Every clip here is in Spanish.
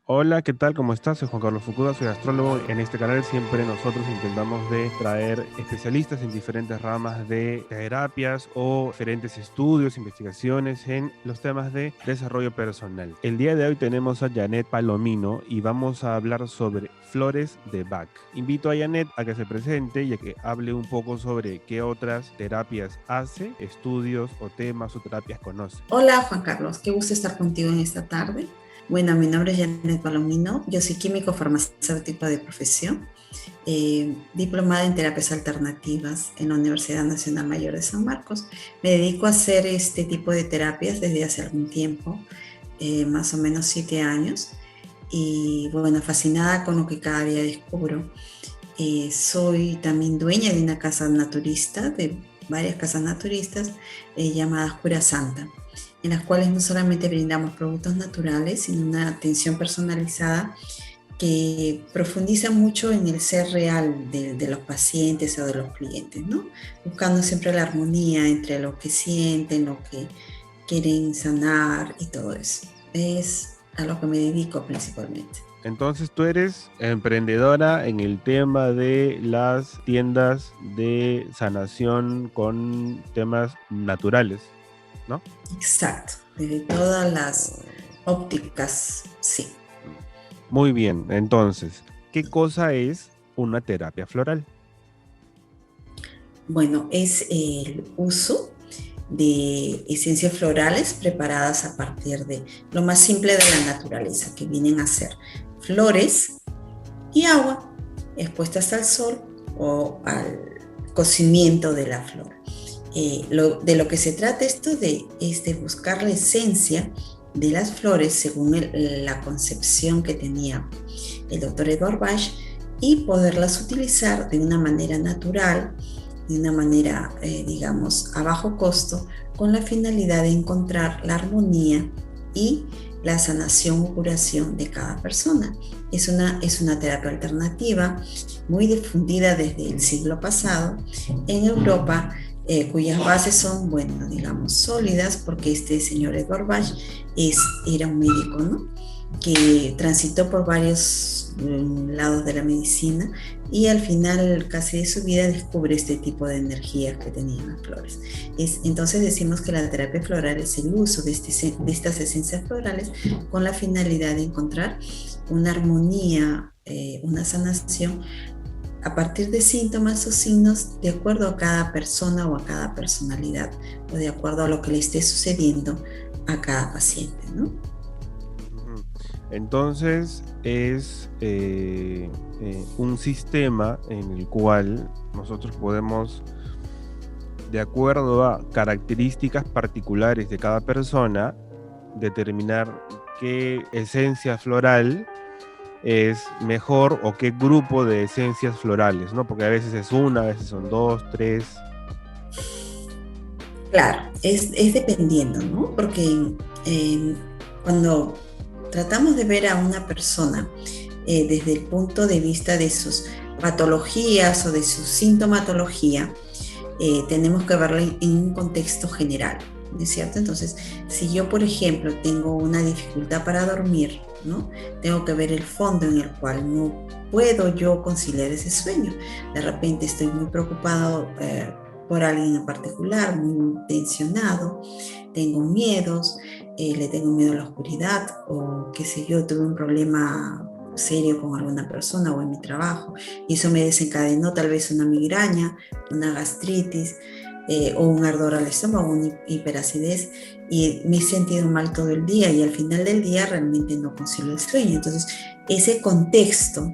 Hola, ¿qué tal? ¿Cómo estás? Soy Juan Carlos Fukuda, soy astrólogo. En este canal siempre nosotros intentamos de traer especialistas en diferentes ramas de terapias o diferentes estudios, investigaciones en los temas de desarrollo personal. El día de hoy tenemos a Janet Palomino y vamos a hablar sobre flores de Bach. Invito a Janet a que se presente y a que hable un poco sobre qué otras terapias hace, estudios o temas o terapias conoce. Hola Juan Carlos, qué gusto estar contigo en esta tarde. Bueno, mi nombre es Janet Palomino, yo soy químico farmacéutico de profesión, diplomada en terapias alternativas en la Universidad Nacional Mayor de San Marcos. Me dedico a hacer este tipo de terapias desde hace algún tiempo, más o menos 7 años, y bueno, fascinada con lo que cada día descubro. Soy también dueña de una casa naturista, de varias casas naturistas llamadas Cura Santa, en las cuales no solamente brindamos productos naturales, sino una atención personalizada que profundiza mucho en el ser real de los pacientes o de los clientes, ¿no? Buscando siempre la armonía entre lo que sienten, lo que quieren sanar y todo eso. Es a lo que me dedico principalmente. Entonces tú eres emprendedora en el tema de las tiendas de sanación con temas naturales, ¿no? Exacto, desde todas las ópticas, sí. Muy bien, entonces, ¿qué cosa es una terapia floral? Bueno, es el uso de esencias florales preparadas a partir de lo más simple de la naturaleza, que vienen a ser flores y agua expuestas al sol o al cocimiento de la flor. De lo que se trata es de buscar la esencia de las flores según la concepción que tenía el doctor Edward Bach y poderlas utilizar de una manera natural, de una manera, digamos, a bajo costo, con la finalidad de encontrar la armonía y la sanación o curación de cada persona. Es una terapia alternativa muy difundida desde el siglo pasado en Europa, cuyas bases son, bueno, digamos, sólidas, porque este señor Edward Bach era un médico, ¿no?, que transitó por varios lados de la medicina y al final casi de su vida descubre este tipo de energías que tenían las flores. Entonces decimos que la terapia floral es el uso de estas esencias florales con la finalidad de encontrar una armonía, una sanación a partir de síntomas o signos de acuerdo a cada persona o a cada personalidad o de acuerdo a lo que le esté sucediendo a cada paciente, ¿no? Entonces es un sistema en el cual nosotros podemos, de acuerdo a características particulares de cada persona, determinar qué esencia floral es mejor o qué grupo de esencias florales, ¿no? Porque a veces es una, a veces son dos, tres. Claro, es dependiendo, ¿no? Porque cuando tratamos de ver a una persona desde el punto de vista de sus patologías o de su sintomatología, tenemos que verla en un contexto general, ¿no es cierto? Entonces, si yo, por ejemplo, tengo una dificultad para dormir, ¿no?, tengo que ver el fondo en el cual no puedo yo conciliar ese sueño. De repente estoy muy preocupado por alguien en particular, muy tensionado, tengo miedos, le tengo miedo a la oscuridad o qué sé yo, tuve un problema serio con alguna persona o en mi trabajo y eso me desencadenó tal vez una migraña, una gastritis, o un ardor al estómago, una hiperacidez, y me he sentido mal todo el día y al final del día realmente no concilio el sueño. Entonces ese contexto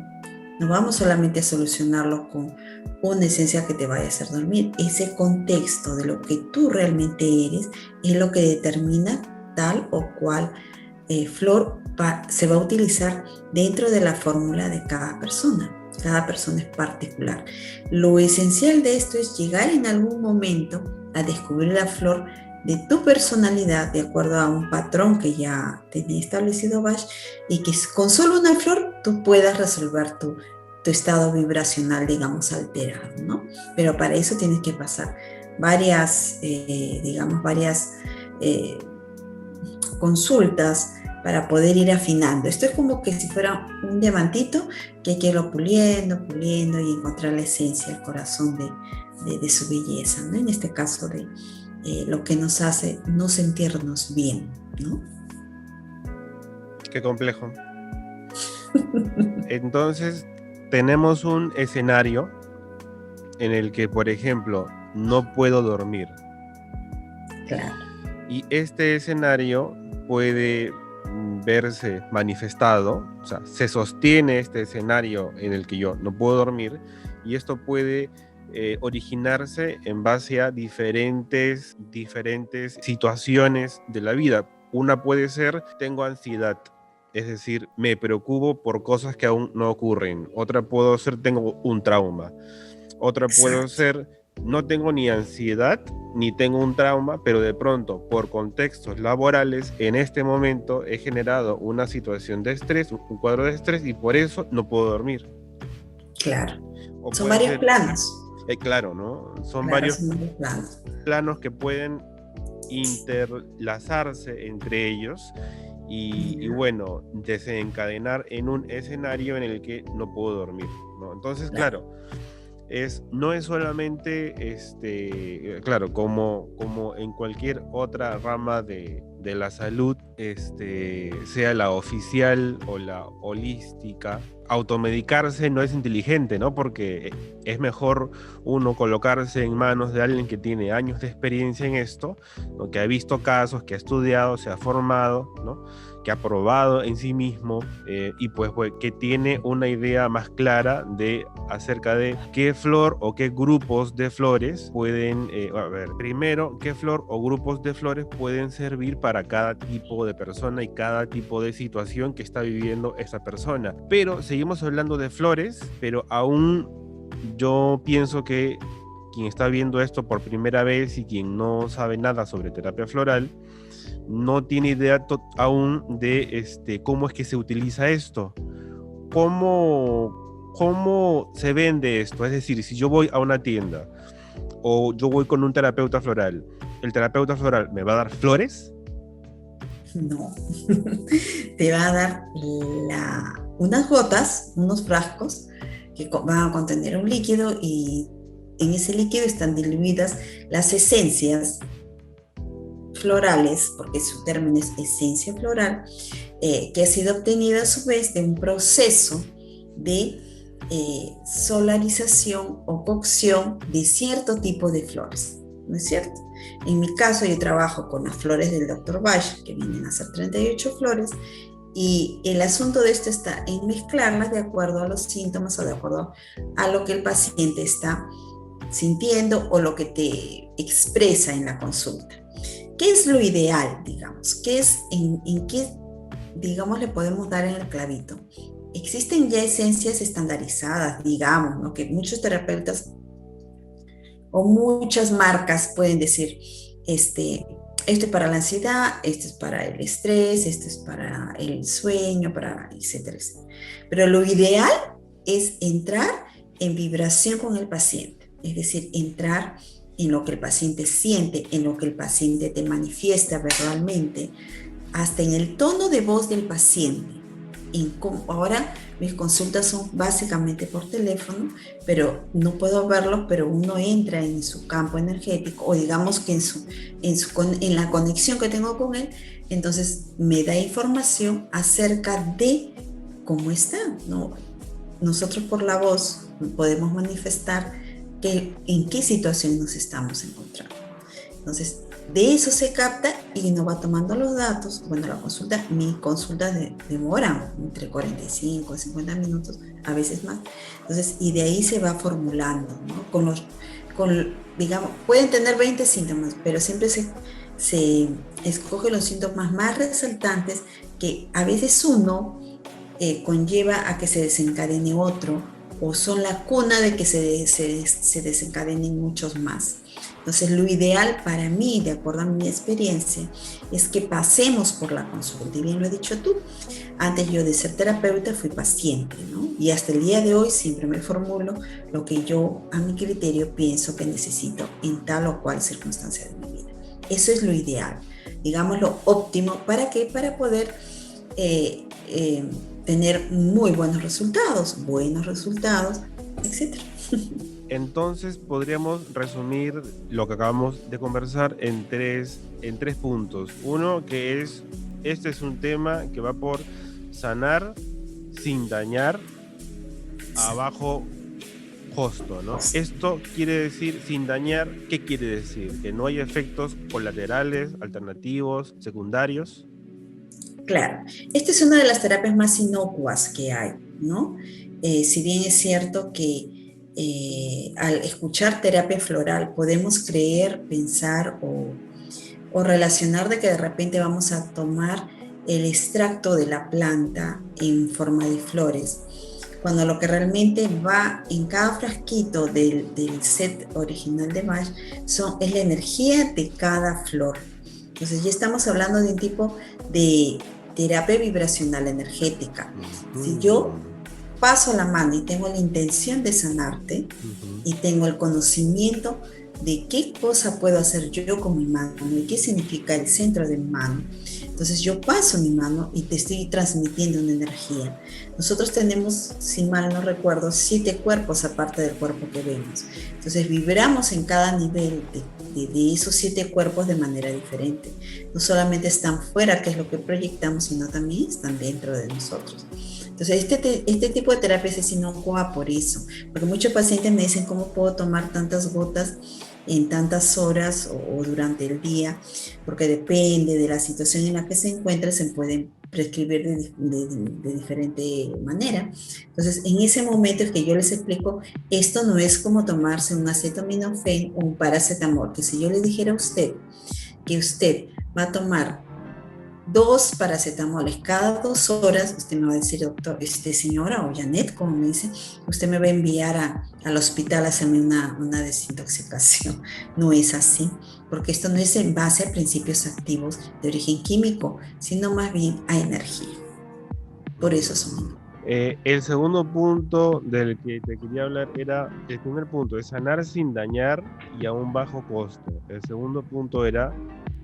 no vamos solamente a solucionarlo con una esencia que te vaya a hacer dormir. Ese contexto de lo que tú realmente eres es lo que determina tal o cual flor se va a utilizar dentro de la fórmula de cada persona. Cada persona es particular. Lo esencial de esto es llegar en algún momento a descubrir la flor de tu personalidad de acuerdo a un patrón que ya tenía establecido Bach y que con solo una flor tú puedas resolver tu estado vibracional, digamos, alterado, ¿no? Pero para eso tienes que pasar varias, digamos, varias consultas para poder ir afinando. Esto es como que si fuera un diamantito que hay que irlo puliendo, puliendo y encontrar la esencia, el corazón de su belleza, ¿no? En este caso de lo que nos hace no sentirnos bien, ¿no? Qué complejo. Entonces, tenemos un escenario en el que, por ejemplo, no puedo dormir. Claro. Y este escenario puede verse manifestado, o sea, se sostiene este escenario en el que yo no puedo dormir, y esto puede originarse en base a diferentes situaciones de la vida. Una puede ser, tengo ansiedad, es decir, me preocupo por cosas que aún no ocurren. Otra puede ser, tengo un trauma. Otra puede ser, no tengo ni ansiedad ni tengo un trauma, pero de pronto, por contextos laborales, en este momento he generado una situación de estrés, un cuadro de estrés, y por eso no puedo dormir. Claro. Son varios planos. Claro, ¿no? Son varios planos que pueden interlazarse entre ellos y bueno, desencadenar en un escenario en el que no puedo dormir, ¿no? Entonces, claro, no es solamente, claro, como en cualquier otra rama de la salud, sea la oficial o la holística, automedicarse no es inteligente, ¿no? Porque es mejor uno colocarse en manos de alguien que tiene años de experiencia en esto, ¿no? Que ha visto casos, que ha estudiado, se ha formado, ¿no? Que ha probado en sí mismo y pues que tiene una idea más clara acerca de qué flor o qué grupos de flores pueden, primero, qué flor o grupos de flores pueden servir para cada tipo de persona y cada tipo de situación que está viviendo esa persona. Pero seguimos hablando de flores, pero aún yo pienso que quien está viendo esto por primera vez y quien no sabe nada sobre terapia floral, no tiene idea aún de cómo es que se utiliza esto, cómo se vende esto. Es decir, si yo voy a una tienda o yo voy con un terapeuta floral, ¿el terapeuta floral me va a dar flores? No, te va a dar unas gotas, unos frascos que van a contener un líquido, y en ese líquido están diluidas las esencias florales, porque su término es esencia floral, que ha sido obtenida a su vez de un proceso de solarización o cocción de cierto tipo de flores, ¿no es cierto? En mi caso, yo trabajo con las flores del Dr. Bach, que vienen a ser 38 flores, y el asunto de esto está en mezclarlas de acuerdo a los síntomas o de acuerdo a lo que el paciente está sintiendo o lo que te expresa en la consulta. ¿Qué es lo ideal, digamos? ¿Qué es en qué, digamos, le podemos dar en el clavito? Existen ya esencias estandarizadas, digamos, ¿no? Que muchos terapeutas o muchas marcas pueden decir, esto es para la ansiedad, esto es para el estrés, esto es para el sueño, para etcétera, etcétera. Pero lo ideal es entrar en vibración con el paciente, es decir, entrar en lo que el paciente siente, en lo que el paciente te manifiesta verbalmente, hasta en el tono de voz del paciente. Ahora mis consultas son básicamente por teléfono, pero no puedo verlos, pero uno entra en su campo energético, o digamos que en la conexión que tengo con él, entonces me da información acerca de cómo está, ¿no? Nosotros por la voz podemos manifestar en qué situación nos estamos encontrando. Entonces, de eso se capta y uno va tomando los datos. Bueno, mis consultas demoran entre 45 a 50 minutos, a veces más. Entonces, y de ahí se va formulando, ¿no? Digamos, pueden tener 20 síntomas, pero siempre se escoge los síntomas más resaltantes, que a veces uno conlleva a que se desencadene otro, o son la cuna de que se desencadenen muchos más. Entonces, lo ideal para mí, de acuerdo a mi experiencia, es que pasemos por la consulta. Y bien lo has dicho tú, antes yo de ser terapeuta fui paciente, ¿no? Y hasta el día de hoy siempre me formulo lo que yo, a mi criterio, pienso que necesito en tal o cual circunstancia de mi vida. Eso es lo ideal, digamos lo óptimo. ¿Para qué? Para poder tener muy buenos resultados, etcétera. Entonces podríamos resumir lo que acabamos de conversar en tres puntos. Uno, que este es un tema que va por sanar sin dañar a bajo costo, ¿no? Esto quiere decir, sin dañar, ¿qué quiere decir? Que no hay efectos colaterales, alternativos, secundarios. Claro, esta es una de las terapias más inocuas que hay, ¿no? Si bien es cierto que al escuchar terapia floral podemos creer, pensar o relacionar de que de repente vamos a tomar el extracto de la planta en forma de flores, cuando lo que realmente va en cada frasquito del set original de Bach es la energía de cada flor. Entonces ya estamos hablando de un tipo de terapia vibracional energética. Si yo paso la mano y tengo la intención de sanarte y tengo el conocimiento de qué cosa puedo hacer yo con mi mano y qué significa el centro de mi mano, entonces yo paso mi mano y te estoy transmitiendo una energía. Nosotros tenemos, si mal no recuerdo, 7 cuerpos aparte del cuerpo que vemos. Entonces vibramos en cada nivel de esos 7 cuerpos de manera diferente. No solamente están fuera, que es lo que proyectamos, sino también están dentro de nosotros. Entonces este tipo de terapia es inocua por eso, porque muchos pacientes me dicen, ¿cómo puedo tomar tantas gotas en tantas horas o durante el día? Porque depende de la situación en la que se encuentre, se pueden prescribir de diferente manera. Entonces, en ese momento es que yo les explico, esto no es como tomarse un acetaminofén o un paracetamol, que si yo le dijera a usted que usted va a tomar 2 paracetamoles cada 2 horas, usted me va a decir, doctor, señora o Janet, como me dice, usted me va a enviar al hospital a hacerme una desintoxicación. No es así, porque esto no es en base a principios activos de origen químico, sino más bien a energía. Por eso son. El segundo punto del que te quería hablar era, el primer punto es sanar sin dañar y a un bajo costo. El segundo punto era,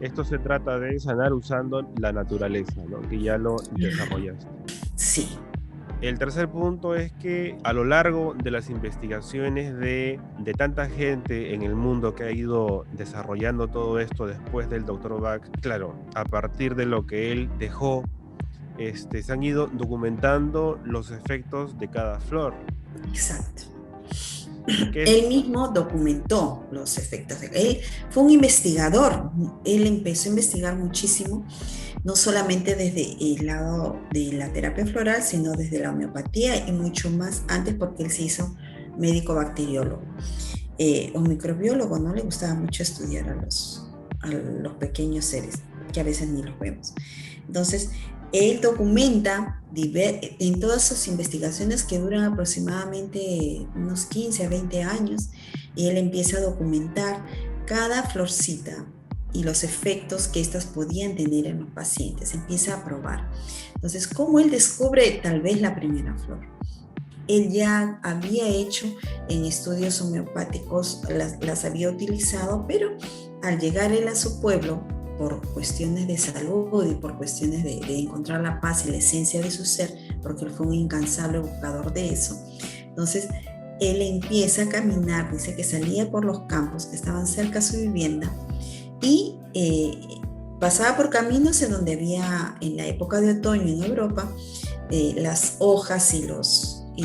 esto se trata de sanar usando la naturaleza, ¿no? Que ya lo desarrollaste. Sí. El tercer punto es que a lo largo de las investigaciones de tanta gente en el mundo que ha ido desarrollando todo esto después del Dr. Bach, claro, a partir de lo que él dejó, se han ido documentando los efectos de cada flor. Exacto. Él mismo documentó los efectos. Él fue un investigador. Él empezó a investigar muchísimo, no solamente desde el lado de la terapia floral, sino desde la homeopatía y mucho más antes, porque él se hizo médico bacteriólogo o microbiólogo. No le gustaba mucho estudiar a los pequeños seres, que a veces ni los vemos. Entonces, él documenta en todas sus investigaciones que duran aproximadamente unos 15 a 20 años, y él empieza a documentar cada florcita y los efectos que éstas podían tener en los pacientes, empieza a probar. Entonces, ¿cómo él descubre tal vez la primera flor? Él ya había hecho en estudios homeopáticos, las había utilizado, pero al llegar él a su pueblo, por cuestiones de salud y por cuestiones de encontrar la paz y la esencia de su ser, porque él fue un incansable buscador de eso. Entonces, él empieza a caminar, dice que salía por los campos que estaban cerca a su vivienda y pasaba por caminos en donde había, en la época de otoño en Europa, las hojas y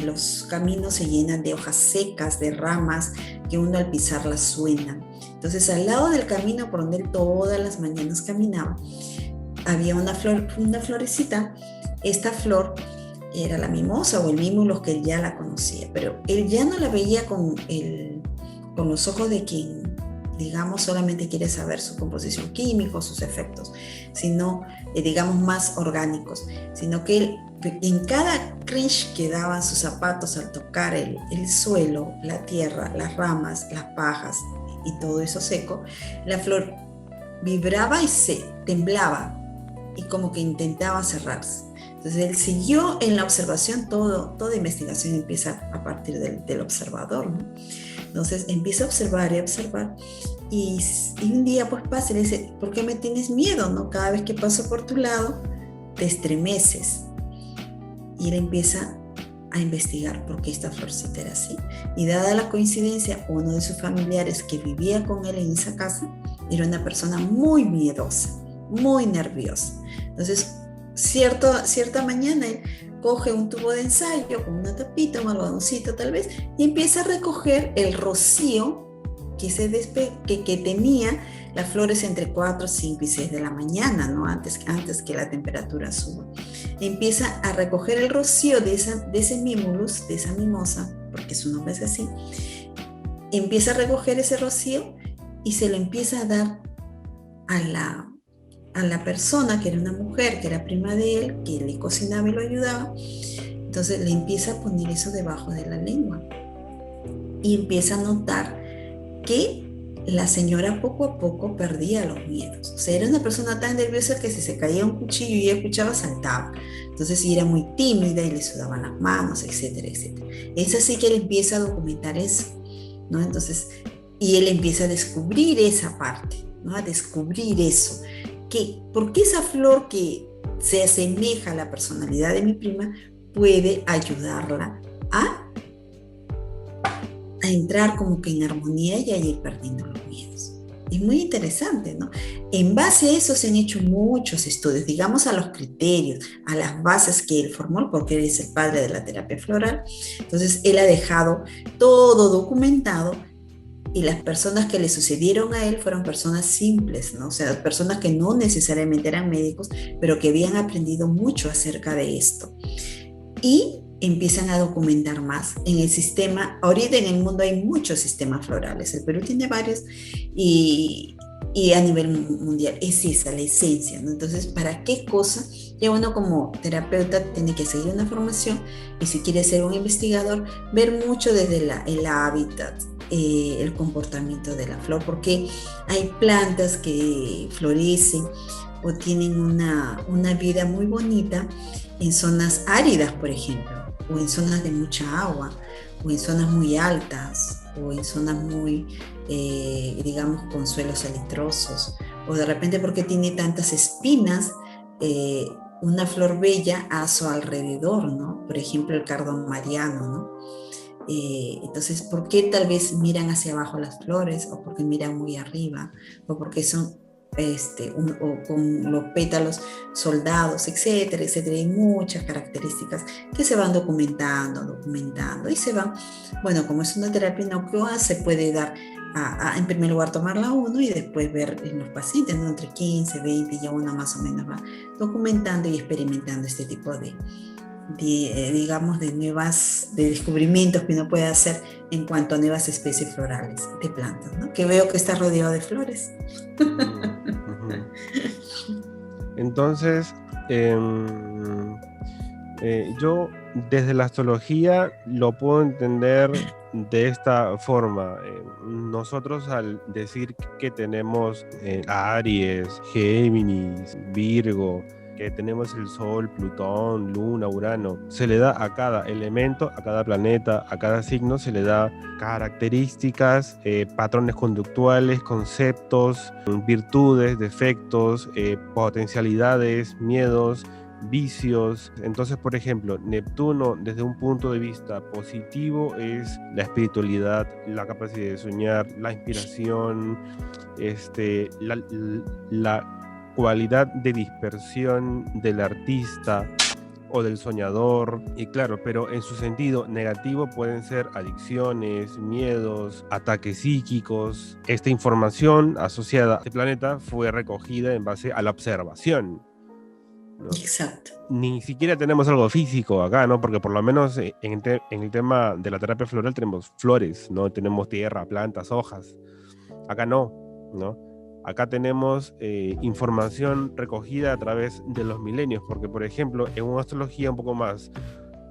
los caminos se llenan de hojas secas, de ramas que uno al pisarlas suenan. Entonces, al lado del camino por donde él todas las mañanas caminaba, había una florecita. Esta flor era la mimosa o el mimulus, que él ya la conocía, pero él ya no la veía con los ojos de quien, digamos, solamente quiere saber su composición química, sus efectos, sino, digamos, más orgánicos, sino que él, en cada crunch que daban sus zapatos al tocar el suelo, la tierra, las ramas, las pajas y todo eso seco, la flor vibraba y se temblaba y como que intentaba cerrarse. Entonces él siguió en la observación, toda investigación empieza a partir del observador, ¿no? Entonces empieza a observar y observar, y un día pues pasa y le dice, ¿por qué me tienes miedo, no? Cada vez que paso por tu lado te estremeces. Y él empieza a investigar por qué esta florcita era así. Y dada la coincidencia, uno de sus familiares que vivía con él en esa casa era una persona muy miedosa, muy nerviosa. Entonces, cierta mañana él coge un tubo de ensayo con una tapita, un algodoncito tal vez, y empieza a recoger el rocío que tenía las flores entre 4, 5 y 6 de la mañana, ¿no? Antes que la temperatura suba. Empieza a recoger el rocío de ese mimulus, de esa mimosa, porque su nombre es así. Empieza a recoger ese rocío y se lo empieza a dar a la persona, que era una mujer, que era prima de él, que le cocinaba y lo ayudaba. Entonces le empieza a poner eso debajo de la lengua y empieza a notar que la señora poco a poco perdía los miedos. O sea, era una persona tan nerviosa que si se caía un cuchillo y ella escuchaba, saltaba. Entonces era muy tímida y le sudaban las manos, etcétera, etcétera. Es así que él empieza a documentar eso, ¿no? Entonces, y él empieza a descubrir esa parte, ¿no? A descubrir eso. ¿Por qué esa flor que se asemeja a la personalidad de mi prima puede ayudarla a entrar como que en armonía y a ir perdiendo los miedos? Es muy interesante, ¿no? En base a eso se han hecho muchos estudios, digamos a los criterios, a las bases que él formó, porque él es el padre de la terapia floral. Entonces, él ha dejado todo documentado y las personas que le sucedieron a él fueron personas simples, ¿no? O sea, personas que no necesariamente eran médicos, pero que habían aprendido mucho acerca de esto. Y empiezan a documentar más en el sistema. Ahorita en el mundo hay muchos sistemas florales, el Perú tiene varios y a nivel mundial es esa la esencia, ¿no? Entonces, ¿para qué cosa? Ya uno como terapeuta tiene que seguir una formación y si quiere ser un investigador, ver mucho desde el hábitat, el comportamiento de la flor, porque hay plantas que florecen o tienen una vida muy bonita en zonas áridas, por ejemplo, o en zonas de mucha agua, o en zonas muy altas, o en zonas muy, digamos, con suelos salitrosos, o de repente porque tiene tantas espinas, una flor bella a su alrededor, ¿no? Por ejemplo, el cardón mariano, ¿no? Entonces, ¿por qué tal vez miran hacia abajo las flores? ¿O porque miran muy arriba? ¿O porque son o con los pétalos soldados, etcétera, etcétera? Hay muchas características que se van documentando y se van, bueno, como es una terapia inocua, se puede dar en primer lugar tomarla uno y después ver en los pacientes, ¿no? Entre 15, 20, ya uno más o menos va documentando y experimentando este tipo digamos, de descubrimientos que uno puede hacer en cuanto a nuevas especies florales de plantas, ¿no? Que veo que está rodeado de flores. Entonces, yo desde la astrología lo puedo entender de esta forma. Nosotros al decir que tenemos a Aries, Géminis, Virgo, que tenemos el Sol, Plutón, Luna, Urano, se le da a cada elemento, a cada planeta, a cada signo, se le da características, patrones conductuales, conceptos, virtudes, defectos, potencialidades, miedos, vicios. Entonces, por ejemplo, Neptuno, desde un punto de vista positivo, es la espiritualidad, la capacidad de soñar, la inspiración, la cualidad de dispersión del artista o del soñador, y claro, pero en su sentido negativo pueden ser adicciones, miedos, ataques psíquicos. Esta información asociada a este planeta fue recogida en base a la observación, ¿no? Exacto. Ni siquiera tenemos algo físico acá, ¿no? Porque por lo menos en el tema de la terapia floral tenemos flores, ¿no? Tenemos tierra, plantas, hojas. Acá no, ¿no? Acá tenemos información recogida a través de los milenios, porque por ejemplo, en una astrología un poco más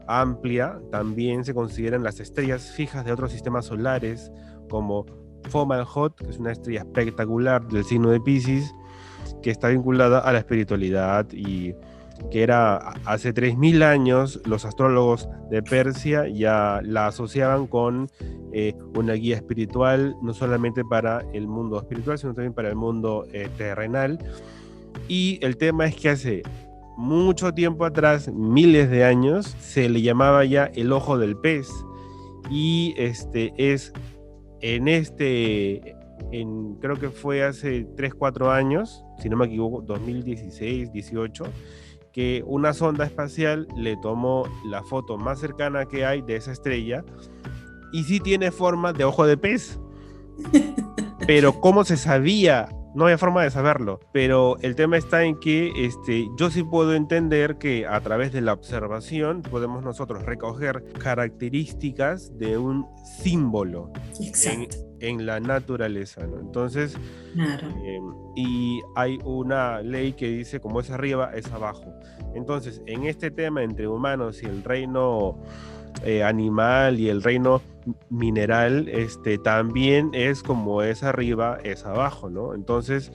amplia, también se consideran las estrellas fijas de otros sistemas solares, como Fomalhaut, que es una estrella espectacular del signo de Piscis, que está vinculada a la espiritualidad y que era hace 3000 años los astrólogos de Persia ya la asociaban con una guía espiritual, no solamente para el mundo espiritual, sino también para el mundo terrenal. Y el tema es que hace mucho tiempo atrás, miles de años, se le llamaba ya el ojo del pez. Y es creo que fue hace 3, 4 años, si no me equivoco, 2016, 18, que una sonda espacial le tomó la foto más cercana que hay de esa estrella y sí tiene forma de ojo de pez. Pero ¿cómo se sabía? No había forma de saberlo, pero el tema está en que yo sí puedo entender que a través de la observación podemos nosotros recoger características de un símbolo en la naturaleza, ¿no? Entonces, claro. Y hay una ley que dice como es arriba, es abajo. Entonces, en este tema entre humanos y el reino animal y el reino mineral, también es como es arriba, es abajo, ¿no? Entonces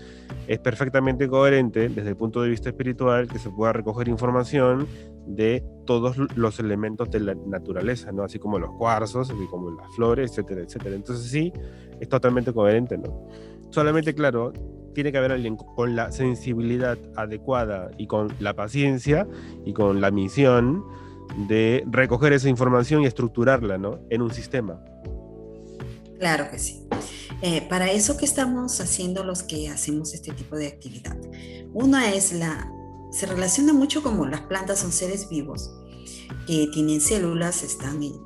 es perfectamente coherente desde el punto de vista espiritual que se pueda recoger información de todos los elementos de la naturaleza, ¿no? Así como los cuarzos, así como las flores, etcétera, etcétera. Entonces sí, es totalmente coherente, ¿no? Solamente, claro, tiene que haber alguien con la sensibilidad adecuada y con la paciencia y con la misión de recoger esa información y estructurarla, ¿no? En un sistema. Claro que sí. Para eso que estamos haciendo los que hacemos este tipo de actividad. Una es se relaciona mucho como las plantas son seres vivos que tienen células,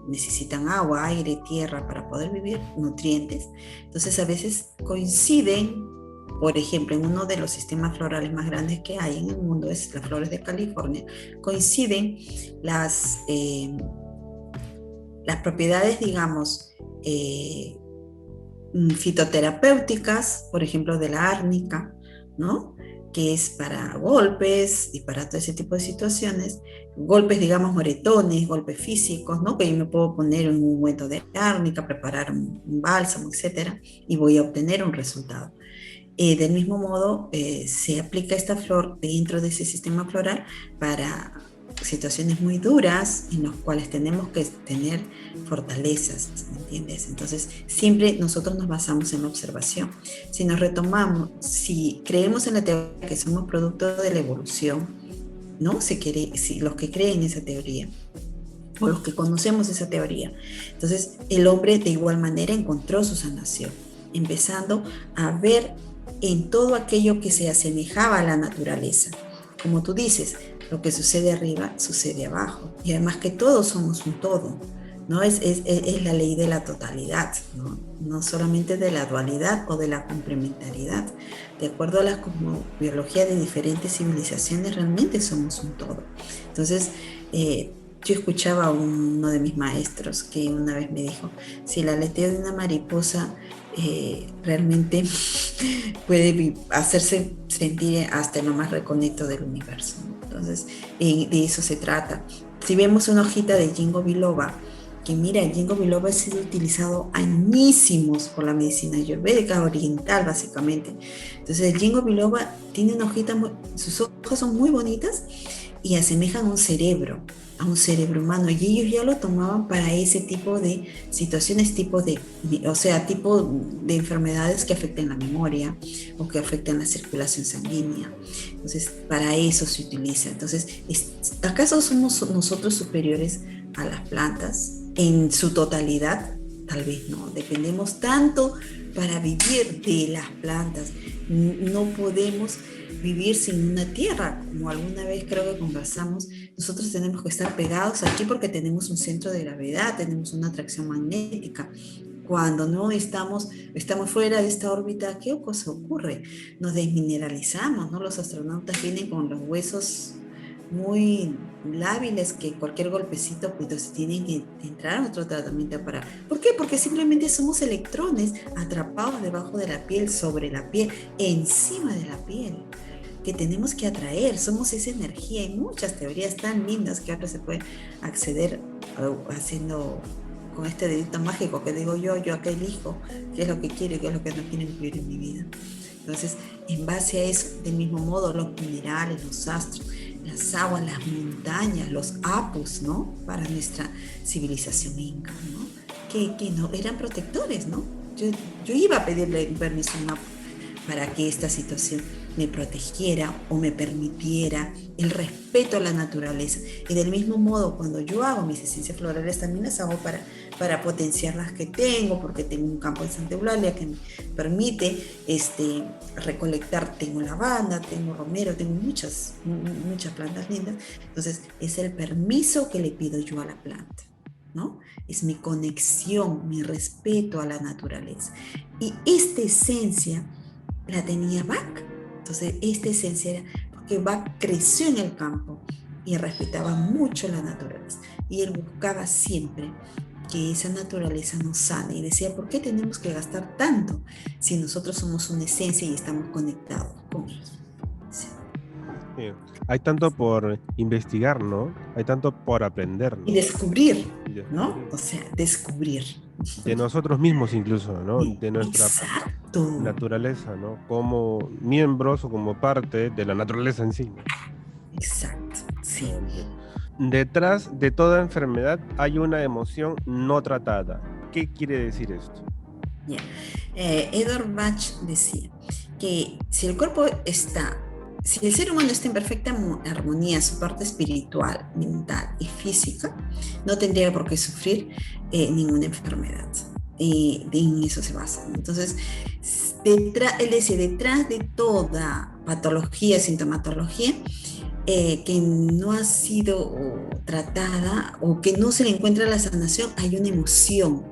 necesitan agua, aire, tierra para poder vivir, nutrientes. Entonces a veces coinciden, por ejemplo, en uno de los sistemas florales más grandes que hay en el mundo, es las flores de California, coinciden las propiedades, digamos, fitoterapéuticas, por ejemplo, de la árnica, ¿no? Que es para golpes y para todo ese tipo de situaciones, golpes, digamos, moretones, golpes físicos, ¿no? Que yo me puedo poner un ungüento de árnica, preparar un bálsamo, etcétera, y voy a obtener un resultado. Del mismo modo, se aplica esta flor dentro de ese sistema floral para situaciones muy duras en las cuales tenemos que tener fortalezas, ¿me entiendes? Entonces, siempre nosotros nos basamos en la observación. Si nos retomamos, si creemos en la teoría que somos producto de la evolución, ¿no? Si los que creen esa teoría, o los que conocemos esa teoría, entonces el hombre de igual manera encontró su sanación, empezando a ver en todo aquello que se asemejaba a la naturaleza. Como tú dices, lo que sucede arriba sucede abajo, y además que todos somos un todo, ¿no? Es la ley de la totalidad, ¿no? No solamente de la dualidad o de la complementariedad. De acuerdo a la biología de diferentes civilizaciones, realmente somos un todo. Entonces, yo escuchaba a uno de mis maestros que una vez me dijo, si el aleteo de una mariposa realmente puede hacerse sentir hasta lo más recóndito del universo, ¿no? Entonces, de eso se trata. Si vemos una hojita de Ginkgo biloba, que mira, el Ginkgo biloba ha sido utilizado añísimos por la medicina ayurvédica oriental, básicamente. Entonces, el Ginkgo biloba tiene una hojita, sus hojas son muy bonitas y asemejan a un cerebro humano, y ellos ya lo tomaban para ese tipo de situaciones, tipo de enfermedades que afecten la memoria o que afecten la circulación sanguínea. Entonces, para eso se utiliza. Entonces, ¿acaso somos nosotros superiores a las plantas en su totalidad? Tal vez no. Dependemos tanto para vivir de las plantas. No podemos vivir sin una tierra, como alguna vez creo que conversamos. Nosotros tenemos que estar pegados aquí porque tenemos un centro de gravedad, tenemos una atracción magnética. Cuando no estamos fuera de esta órbita, ¿qué cosa ocurre? Nos desmineralizamos, ¿no? Los astronautas vienen con los huesos muy lábiles que cualquier golpecito pues tienen que entrar a otro tratamiento para... ¿Por qué? Porque simplemente somos electrones atrapados debajo de la piel, sobre la piel, encima de la piel, que tenemos que atraer. Somos esa energía. Hay muchas teorías tan lindas que ahora se puede acceder haciendo con este dedito mágico que digo yo acá elijo qué es lo que quiero y qué es lo que no quiero incluir en mi vida. Entonces, en base a eso, del mismo modo, los minerales, los astros, las aguas, las montañas, los apus, ¿no? Para nuestra civilización inca, ¿no? Que no eran protectores, ¿no? Yo iba a pedirle permiso a un apu para que esta situación me protegiera o me permitiera el respeto a la naturaleza. Y del mismo modo, cuando yo hago mis esencias florales, también las hago para potenciar las que tengo, porque tengo un campo de Santa Eulalia que me permite recolectar. Tengo lavanda, tengo romero, tengo muchas plantas lindas. Entonces, es el permiso que le pido yo a la planta, ¿no? Es mi conexión, mi respeto a la naturaleza. Y esta esencia la tenía Bach. Entonces, esta esencia era porque Bach creció en el campo y respetaba mucho la naturaleza. Y él buscaba siempre que esa naturaleza nos sane. Y decía, ¿por qué tenemos que gastar tanto si nosotros somos una esencia y estamos conectados con ella? Sí. Sí. Hay tanto por investigar, ¿no? Hay tanto por aprender, ¿no? Y descubrir, ¿no? O sea, descubrir. De nosotros mismos incluso, ¿no? De nuestra Exacto. naturaleza, ¿no? Como miembros o como parte de la naturaleza en sí. Exacto, sí. Detrás de toda enfermedad hay una emoción no tratada. ¿Qué quiere decir esto? Yeah. Edward Bach decía que si el ser humano está en perfecta armonía, su parte espiritual, mental y física, no tendría por qué sufrir ninguna enfermedad. En eso se basa. Entonces, él decía, detrás de toda patología, sintomatología, que no ha sido tratada o que no se le encuentra la sanación, hay una emoción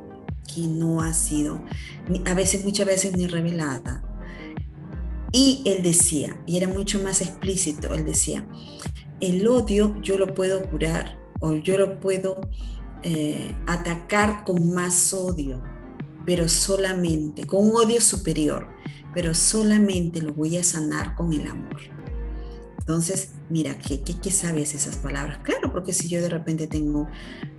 que no ha sido, muchas veces ni revelada. Y él decía, y era mucho más explícito, él decía, el odio yo lo puedo curar o yo lo puedo atacar con más odio, pero solamente, con un odio superior, pero solamente lo voy a sanar con el amor. Entonces, mira, ¿qué sabes esas palabras? Claro, porque si yo de repente tengo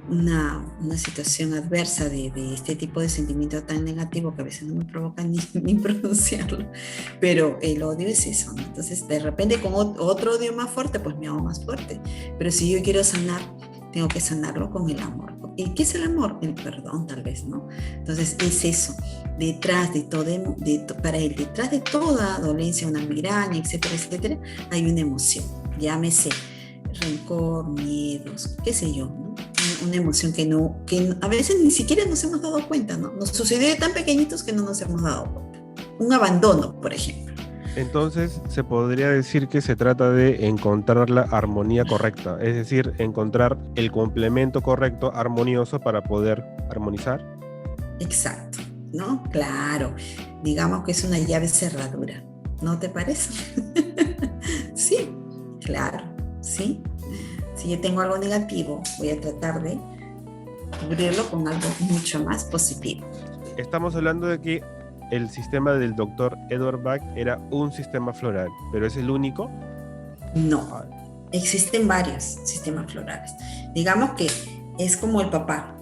una situación adversa de este tipo de sentimiento tan negativo que a veces no me provoca ni pronunciarlo, pero el odio es eso, ¿no? Entonces, de repente con otro odio más fuerte, pues me hago más fuerte. Pero si yo quiero sanar, tengo que sanarlo con el amor. ¿Y qué es el amor? El perdón, tal vez, ¿no? Entonces, es eso. Detrás de todo, para él, detrás de toda dolencia, una migraña, etcétera, etcétera, hay una emoción. Llámese rencor, miedos, qué sé yo, ¿no? Una emoción que a veces ni siquiera nos hemos dado cuenta, ¿no? Nos sucedió de tan pequeñitos que no nos hemos dado cuenta. Un abandono, por ejemplo. Entonces, se podría decir que se trata de encontrar la armonía correcta, es decir, encontrar el complemento correcto, armonioso, para poder armonizar. Exacto, ¿no? Claro, digamos que es una llave cerradura, ¿no te parece? Sí, claro, sí. Si yo tengo algo negativo, voy a tratar de cubrirlo con algo mucho más positivo. Estamos hablando de que el sistema del doctor Edward Bach era un sistema floral, ¿pero es el único? No, existen varios sistemas florales. Digamos que es como el papá,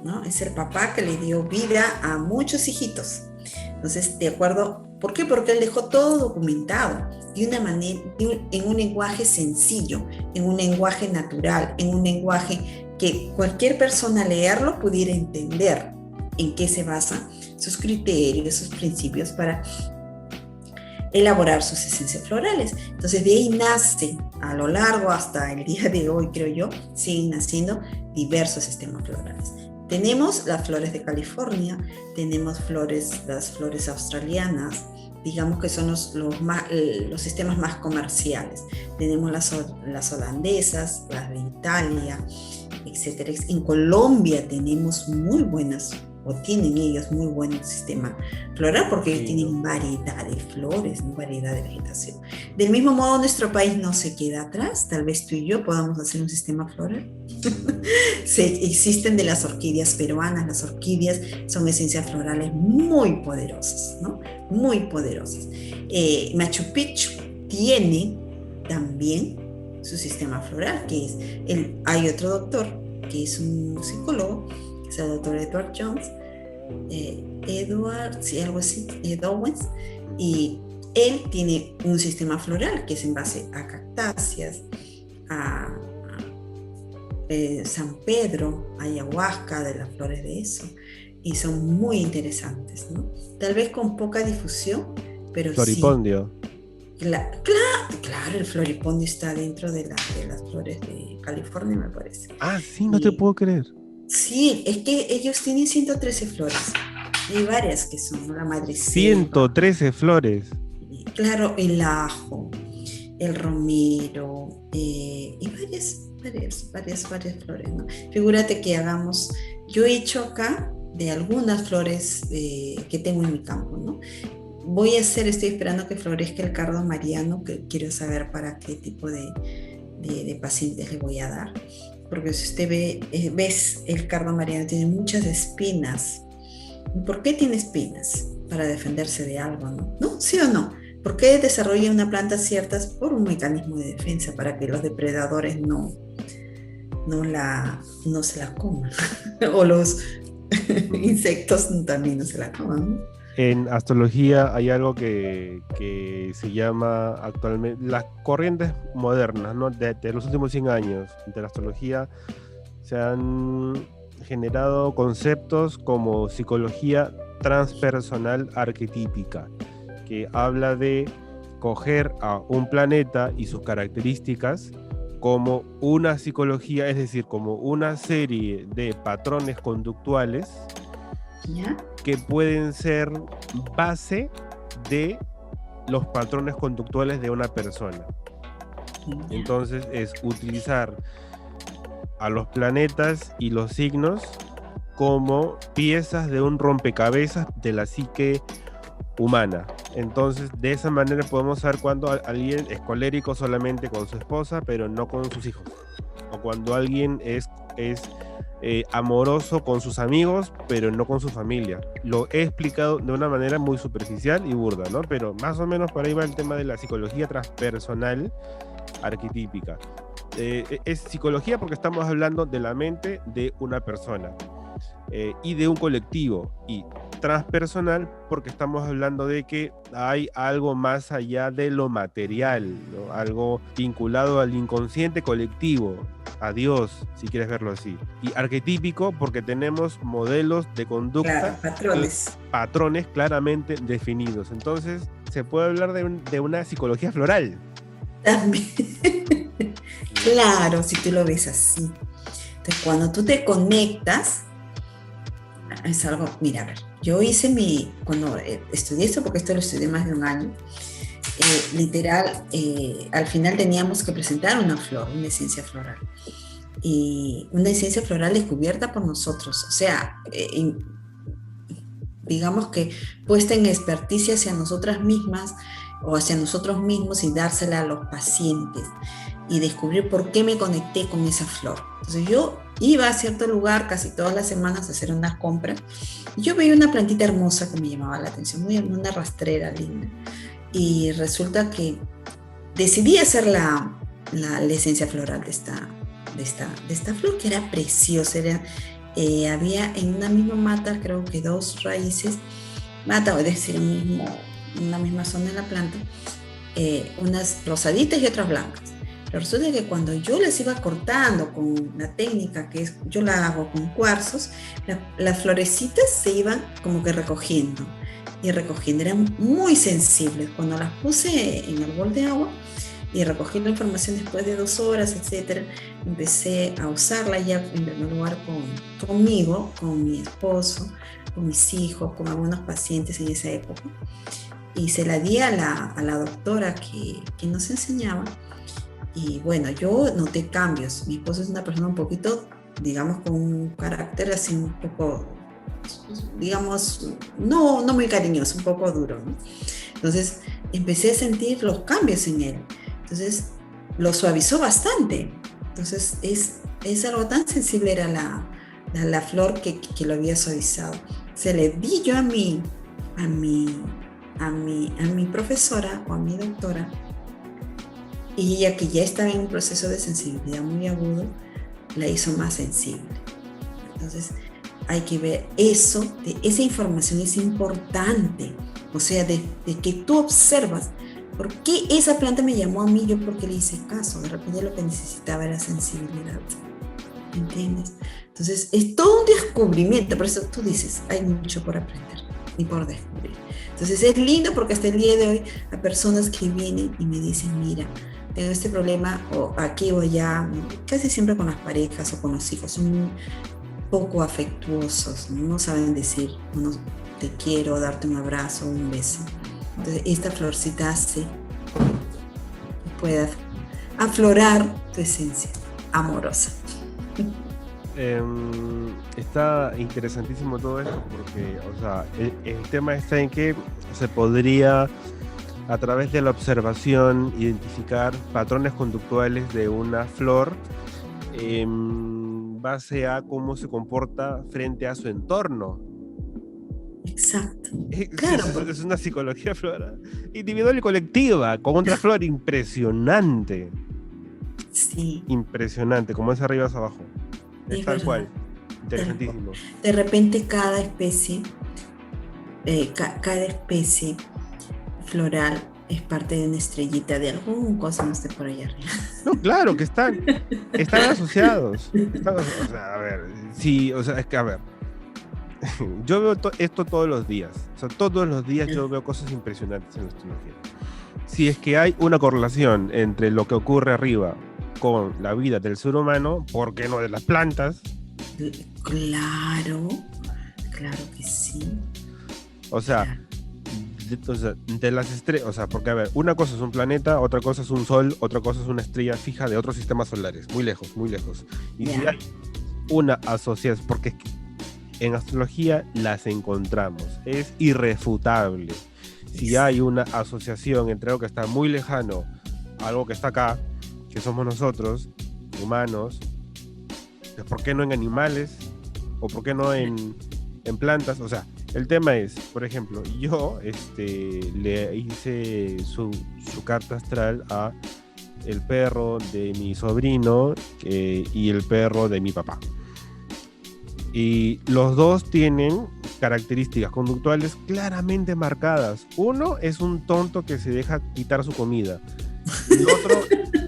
¿no? Es el papá que le dio vida a muchos hijitos. Entonces, de acuerdo, ¿por qué? Porque él dejó todo documentado de una manera, en un lenguaje sencillo, en un lenguaje natural, en un lenguaje que cualquier persona al leerlo pudiera entender en qué se basan sus criterios, sus principios para elaborar sus esencias florales. Entonces, de ahí nace, a lo largo hasta el día de hoy, creo yo, siguen naciendo diversos sistemas florales. Tenemos las flores de California, tenemos las flores australianas, digamos que son los sistemas más comerciales. Tenemos las holandesas, las de Italia, etc. En Colombia tenemos muy buenas, o tienen ellos muy buen sistema floral, porque ellos tienen variedad de flores, variedad de vegetación. Del mismo modo, nuestro país no se queda atrás. Tal vez tú y yo podamos hacer un sistema floral. Existen de las orquídeas peruanas. Las orquídeas son esencias florales muy poderosas, ¿no? Muy poderosas. Machu Picchu tiene también su sistema floral, que es hay otro doctor que es un psicólogo, que es el doctor Edward Jones, algo así, Owens, y él tiene un sistema floral que es en base a cactáceas, a San Pedro, ayahuasca, de las flores de eso, y son muy interesantes, ¿no? Tal vez con poca difusión, pero Floripondio. sí. Claro, el floripondio está dentro de las flores de California, me parece. Ah, sí, no te puedo creer. Sí, es que ellos tienen 113 flores. Hay varias que son, ¿no? La madreselva. 113 flores. Claro, el ajo, el romero, y varias flores, ¿no? Figúrate que yo he hecho acá de algunas flores que tengo en mi campo, ¿no? Estoy esperando que florezca el cardo mariano, que quiero saber para qué tipo de pacientes le voy a dar. Porque si usted ves el cardo mariano, tiene muchas espinas. ¿Por qué tiene espinas? Para defenderse de algo, ¿no? ¿No? ¿Sí o no? ¿Por qué desarrolla una planta ciertas? Por un mecanismo de defensa, para que los depredadores no se la coman. O los insectos también no se la coman, ¿no? En astrología hay algo que se llama actualmente las corrientes modernas, ¿no? De los últimos 100 años de la astrología se han generado conceptos como psicología transpersonal arquetípica, que habla de coger a un planeta y sus características como una psicología, es decir, como una serie de patrones conductuales, ¿ya?, que pueden ser base de los patrones conductuales de una persona. ¿Ya? Entonces es utilizar a los planetas y los signos como piezas de un rompecabezas de la psique humana. Entonces de esa manera podemos saber cuando alguien es colérico solamente con su esposa pero no con sus hijos, o cuando alguien es amoroso con sus amigos pero no con su familia. Lo he explicado de una manera muy superficial y burda, ¿no? Pero más o menos por ahí va el tema de la psicología transpersonal arquetípica. Es psicología porque estamos hablando de la mente de una persona y de un colectivo, y transpersonal porque estamos hablando de que hay algo más allá de lo material, ¿no? Algo vinculado al inconsciente colectivo, a Dios, si quieres verlo así. Y arquetípico porque tenemos modelos de conducta, claro, patrones claramente definidos. Entonces se puede hablar de una psicología floral. También. Claro, si tú lo ves así. Entonces, cuando tú te conectas, es algo, mira, a ver, cuando estudié esto, porque esto lo estudié más de un año, literal, al final teníamos que presentar una esencia floral. Y una esencia floral descubierta por nosotros, o sea, digamos que puesta en experticia hacia nosotras mismas o hacia nosotros mismos, y dársela a los pacientes y descubrir por qué me conecté con esa flor. Entonces yo iba a cierto lugar casi todas las semanas a hacer unas compras y yo veía una plantita hermosa que me llamaba la atención, una rastrera linda, y resulta que decidí hacer la esencia floral de esta flor, que era preciosa. Había en una misma mata, creo que 2 raíces, mata, es decir, una misma zona de la planta, unas rosaditas y otras blancas. Pero resulta que cuando yo las iba cortando con la técnica yo la hago con cuarzos, las florecitas se iban como que recogiendo, eran muy sensibles. Cuando las puse en el bol de agua y recogí la información después de 2 horas, etcétera, empecé a usarla ya en primer lugar conmigo, con mi esposo, con mis hijos, con algunos pacientes en esa época, y se la di a la doctora que nos enseñaba. Y bueno, yo noté cambios. Mi esposo es una persona un poquito, digamos, con un carácter así un poco, digamos, no muy cariñoso, un poco duro, ¿no? Entonces empecé a sentir los cambios en él. Entonces lo suavizó bastante. Entonces es algo tan sensible, era la flor que lo había suavizado. Se le di yo a mi profesora o a mi doctora, y ella, que ya estaba en un proceso de sensibilidad muy agudo, la hizo más sensible. Entonces hay que ver eso, esa información es importante, o sea, de que tú observas por qué esa planta me llamó a mí, yo porque le hice caso. De repente lo que necesitaba era sensibilidad, ¿entiendes? Entonces es todo un descubrimiento. Por eso tú dices, hay mucho por aprender. y por descubrir. Entonces es lindo porque hasta el día de hoy hay personas que vienen y me dicen, mira, tengo este problema o aquí o allá, casi siempre con las parejas o con los hijos, son poco afectuosos, no saben decir, bueno, te quiero, darte un abrazo, un beso. Entonces esta florcita hace que puedas aflorar tu esencia amorosa. Está interesantísimo todo esto porque, o sea, el tema está en que se podría, a través de la observación, identificar patrones conductuales de una flor en base a cómo se comporta frente a su entorno. Exacto. Claro. Es una psicología floral individual y colectiva, con otra flor impresionante. Sí. Impresionante, como es arriba es abajo. Es tal cual. Interesantísimo. De repente cada especie floral es parte de una estrellita de algún cosmos de por allá arriba. No, claro que están asociados. O sea, a ver, sí, o sea, es que a ver, yo veo esto todos los días. O sea, todos los días yo veo cosas impresionantes en la astrología. Si es que hay una correlación entre lo que ocurre arriba con la vida del ser humano, ¿por qué no de las plantas? Claro que sí. O sea, de las estrellas, o sea, porque a ver, una cosa es un planeta, otra cosa es un sol, otra cosa es una estrella fija de otros sistemas solares, muy lejos, muy lejos. Y si hay una asociación, porque es que en astrología las encontramos, es irrefutable. Si hay una asociación entre algo que está muy lejano, algo que está acá, que somos nosotros, humanos, ¿por qué no en animales? ¿O por qué no en plantas? O sea, el tema es, por ejemplo, yo le hice su carta astral a el perro de mi sobrino y el perro de mi papá. Y los dos tienen características conductuales claramente marcadas. Uno es un tonto que se deja quitar su comida. El otro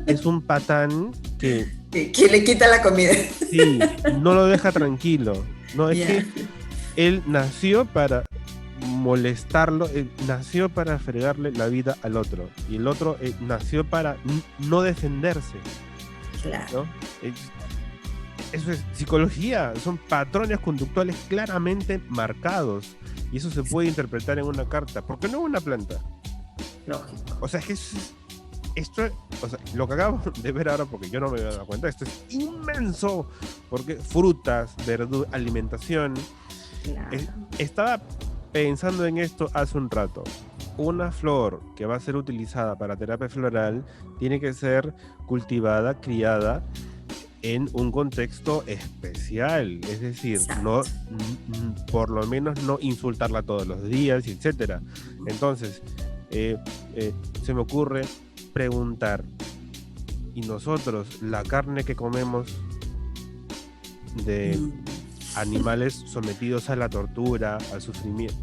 es un patán que le quita la comida. Sí, no lo deja tranquilo. No, es que él nació para molestarlo, nació para fregarle la vida al otro. Y el otro nació para no defenderse. Claro. ¿No? Eso es psicología, son patrones conductuales claramente marcados. Y eso se puede interpretar en una carta. ¿Por qué no en una planta? Lógico. O sea, es que esto, o sea, lo que acabo de ver ahora, porque yo no me había dado cuenta, esto es inmenso, porque frutas, verduras, alimentación. Claro. Estaba pensando en esto hace un rato. Una flor que va a ser utilizada para terapia floral tiene que ser cultivada, criada en un contexto especial, es decir, no, por lo menos no insultarla todos los días, etcétera. Entonces, se me ocurre preguntar, ¿y nosotros la carne que comemos de animales sometidos a la tortura, al sufrimiento?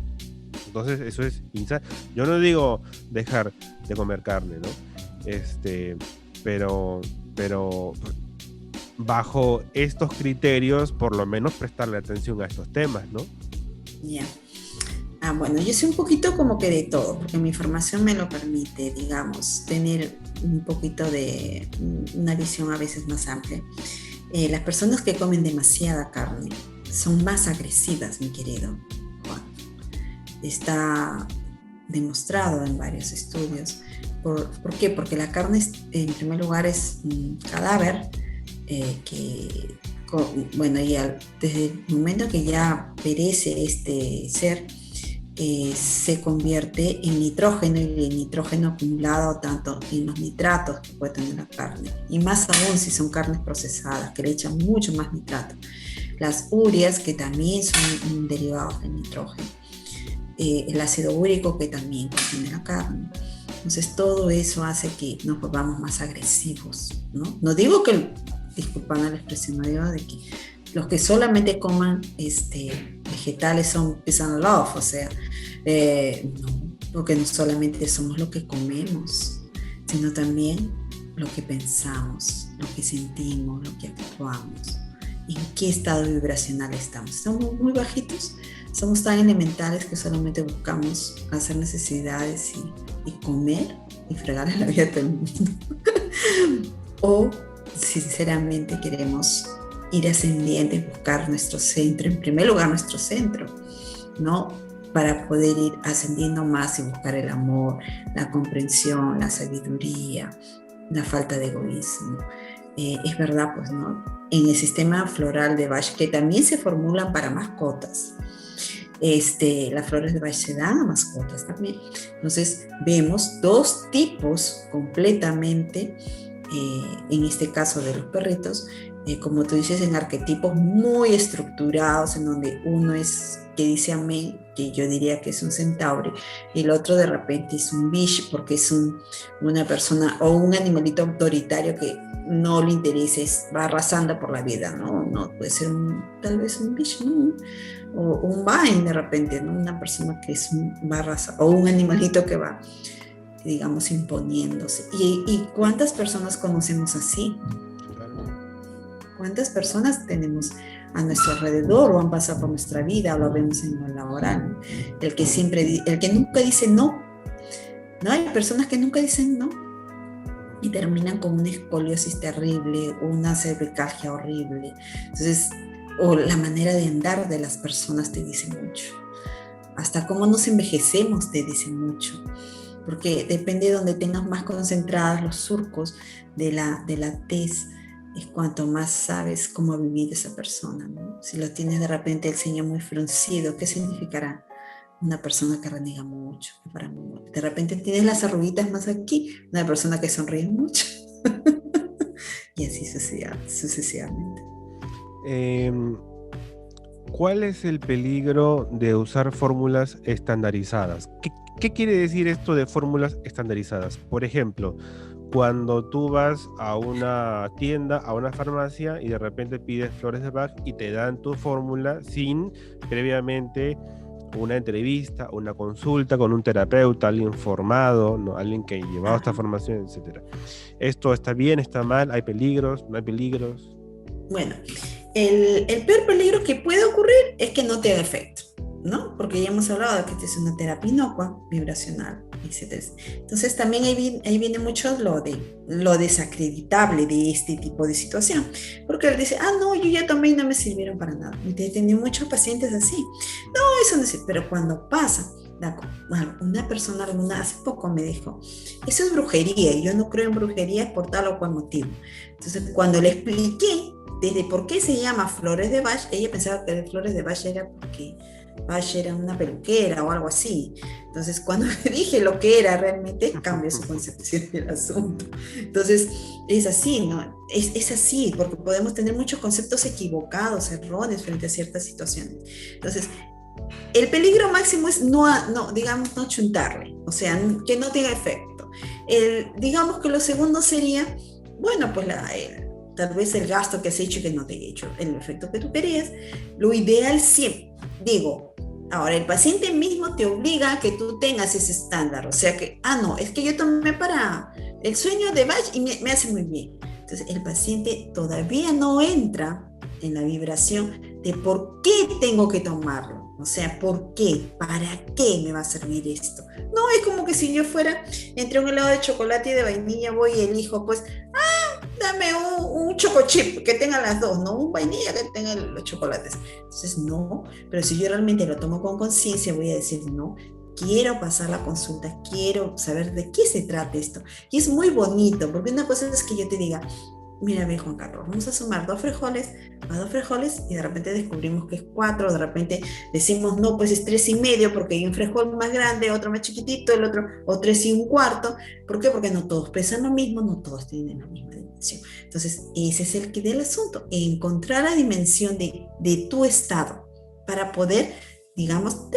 Entonces eso es insano. Yo no digo dejar de comer carne, ¿no? Pero bajo estos criterios, por lo menos prestarle atención a estos temas, ¿no? Ya. Bueno, yo sé un poquito como que de todo, porque mi formación me lo permite, digamos, tener un poquito de una visión a veces más amplia. Las personas que comen demasiada carne son más agresivas, mi querido Juan. Está demostrado en varios estudios. ¿Por qué? Porque la carne, en primer lugar, es un cadáver desde el momento que ya perece este ser, se convierte en nitrógeno, y el nitrógeno acumulado tanto en los nitratos que puede tener la carne, y más aún si son carnes procesadas que le echan mucho más nitrato, las urias que también son derivados del nitrógeno, el ácido úrico que también contiene la carne. Entonces todo eso hace que nos volvamos más agresivos, ¿no? No digo que, disculpando la expresión, no digo de que los que solamente coman vegetales son peace and love, o sea, no, porque no solamente somos lo que comemos, sino también lo que pensamos, lo que sentimos, lo que actuamos. en qué estado vibracional estamos. ¿Estamos muy bajitos? ¿Somos tan elementales que solamente buscamos hacer necesidades y comer y fregar la vida a todo el mundo? ¿O sinceramente queremos ir ascendiendo y buscar nuestro centro, en primer lugar nuestro centro, ¿no? Para poder ir ascendiendo más y buscar el amor, la comprensión, la sabiduría, la falta de egoísmo. Es verdad, pues, ¿no? En el sistema floral de Bach, que también se formulan para mascotas, las flores de Bach se dan a mascotas también. Entonces, vemos dos tipos completamente, en este caso de los perritos, como tú dices, en arquetipos muy estructurados, en donde uno es que dice amén, que yo diría que es un centaure, y el otro de repente es un bish, porque es una persona o un animalito autoritario que no le interesa, va arrasando por la vida, ¿no? No puede ser tal vez un bish, ¿no? O un vain de repente, ¿no? Una persona que va arrasando, o un animalito que va, digamos, imponiéndose. ¿Y cuántas personas conocemos así? ¿Cuántas personas tenemos a nuestro alrededor o han pasado por nuestra vida o lo vemos en lo laboral? El que nunca dice no. No, hay personas que nunca dicen no y terminan con una escoliosis terrible, una cervicalgia horrible. Entonces, o la manera de andar de las personas te dice mucho. Hasta cómo nos envejecemos te dice mucho. Porque depende de donde tengas más concentrados los surcos de la tez, es cuanto más sabes cómo vivir esa persona, ¿no? Si lo tienes de repente el ceño muy fruncido, ¿qué significará? Una persona que reniega mucho, de repente tienes las arruguitas más aquí, una persona que sonríe mucho. Y así sucesivamente. ¿Cuál es el peligro de usar fórmulas estandarizadas? ¿Qué quiere decir esto de fórmulas estandarizadas? Por ejemplo, cuando tú vas a una tienda, a una farmacia y de repente pides flores de Bach y te dan tu fórmula sin previamente una entrevista, una consulta con un terapeuta, alguien formado, ¿no? Alguien que ha llevado esta formación, etc. ¿Esto está bien, está mal? ¿Hay peligros? ¿No hay peligros? Bueno, el peor peligro que puede ocurrir es que no te haga efecto, ¿no? Porque ya hemos hablado de que esta es una terapia inocua, vibracional, etc. Entonces también ahí viene mucho lo desacreditable de este tipo de situación, porque él dice, no, yo ya tomé y no me sirvieron para nada. Y he tenido muchos pacientes así. No, eso no sirve, pero cuando pasa, una persona hace poco me dijo, eso es brujería, y yo no creo en brujería por tal o cual motivo. Entonces cuando le expliqué desde por qué se llama Flores de Bach, ella pensaba que Flores de Bach era porque Bach era una peluquera o algo así. Entonces, cuando le dije lo que era realmente, cambió su concepción del asunto. Entonces, es así, ¿no? Es así, porque podemos tener muchos conceptos equivocados, erróneos frente a ciertas situaciones. Entonces, el peligro máximo es no chuntarle, o sea, que no tenga efecto. Digamos que lo segundo sería, bueno, pues tal vez el gasto que has hecho y que no te ha hecho el efecto que tú querías. Lo ideal siempre, ahora el paciente mismo te obliga a que tú tengas ese estándar, o sea que, no, es que yo tomé para el sueño de Bach y me hace muy bien. Entonces el paciente todavía no entra en la vibración de por qué tengo que tomarlo. O sea, ¿por qué? ¿Para qué me va a servir esto? No, es como que si yo fuera entre un helado de chocolate y de vainilla, voy y elijo, pues, dame un chocochip que tenga las dos, no un vainilla que tenga los chocolates. Entonces, no, pero si yo realmente lo tomo con conciencia, voy a decir, no, quiero pasar la consulta, quiero saber de qué se trata esto. Y es muy bonito, porque una cosa es que yo te diga, mira, ve Juan Carlos, vamos a sumar 2 frijoles a 2 frijoles y de repente descubrimos que es 4, de repente decimos no, pues es 3,5 porque hay un frijol más grande, otro más chiquitito, el otro, o 3,25. ¿Por qué? Porque no todos pesan lo mismo, no todos tienen la misma dimensión. Entonces, ese es el kit del asunto, encontrar la dimensión de tu estado para poder, digamos,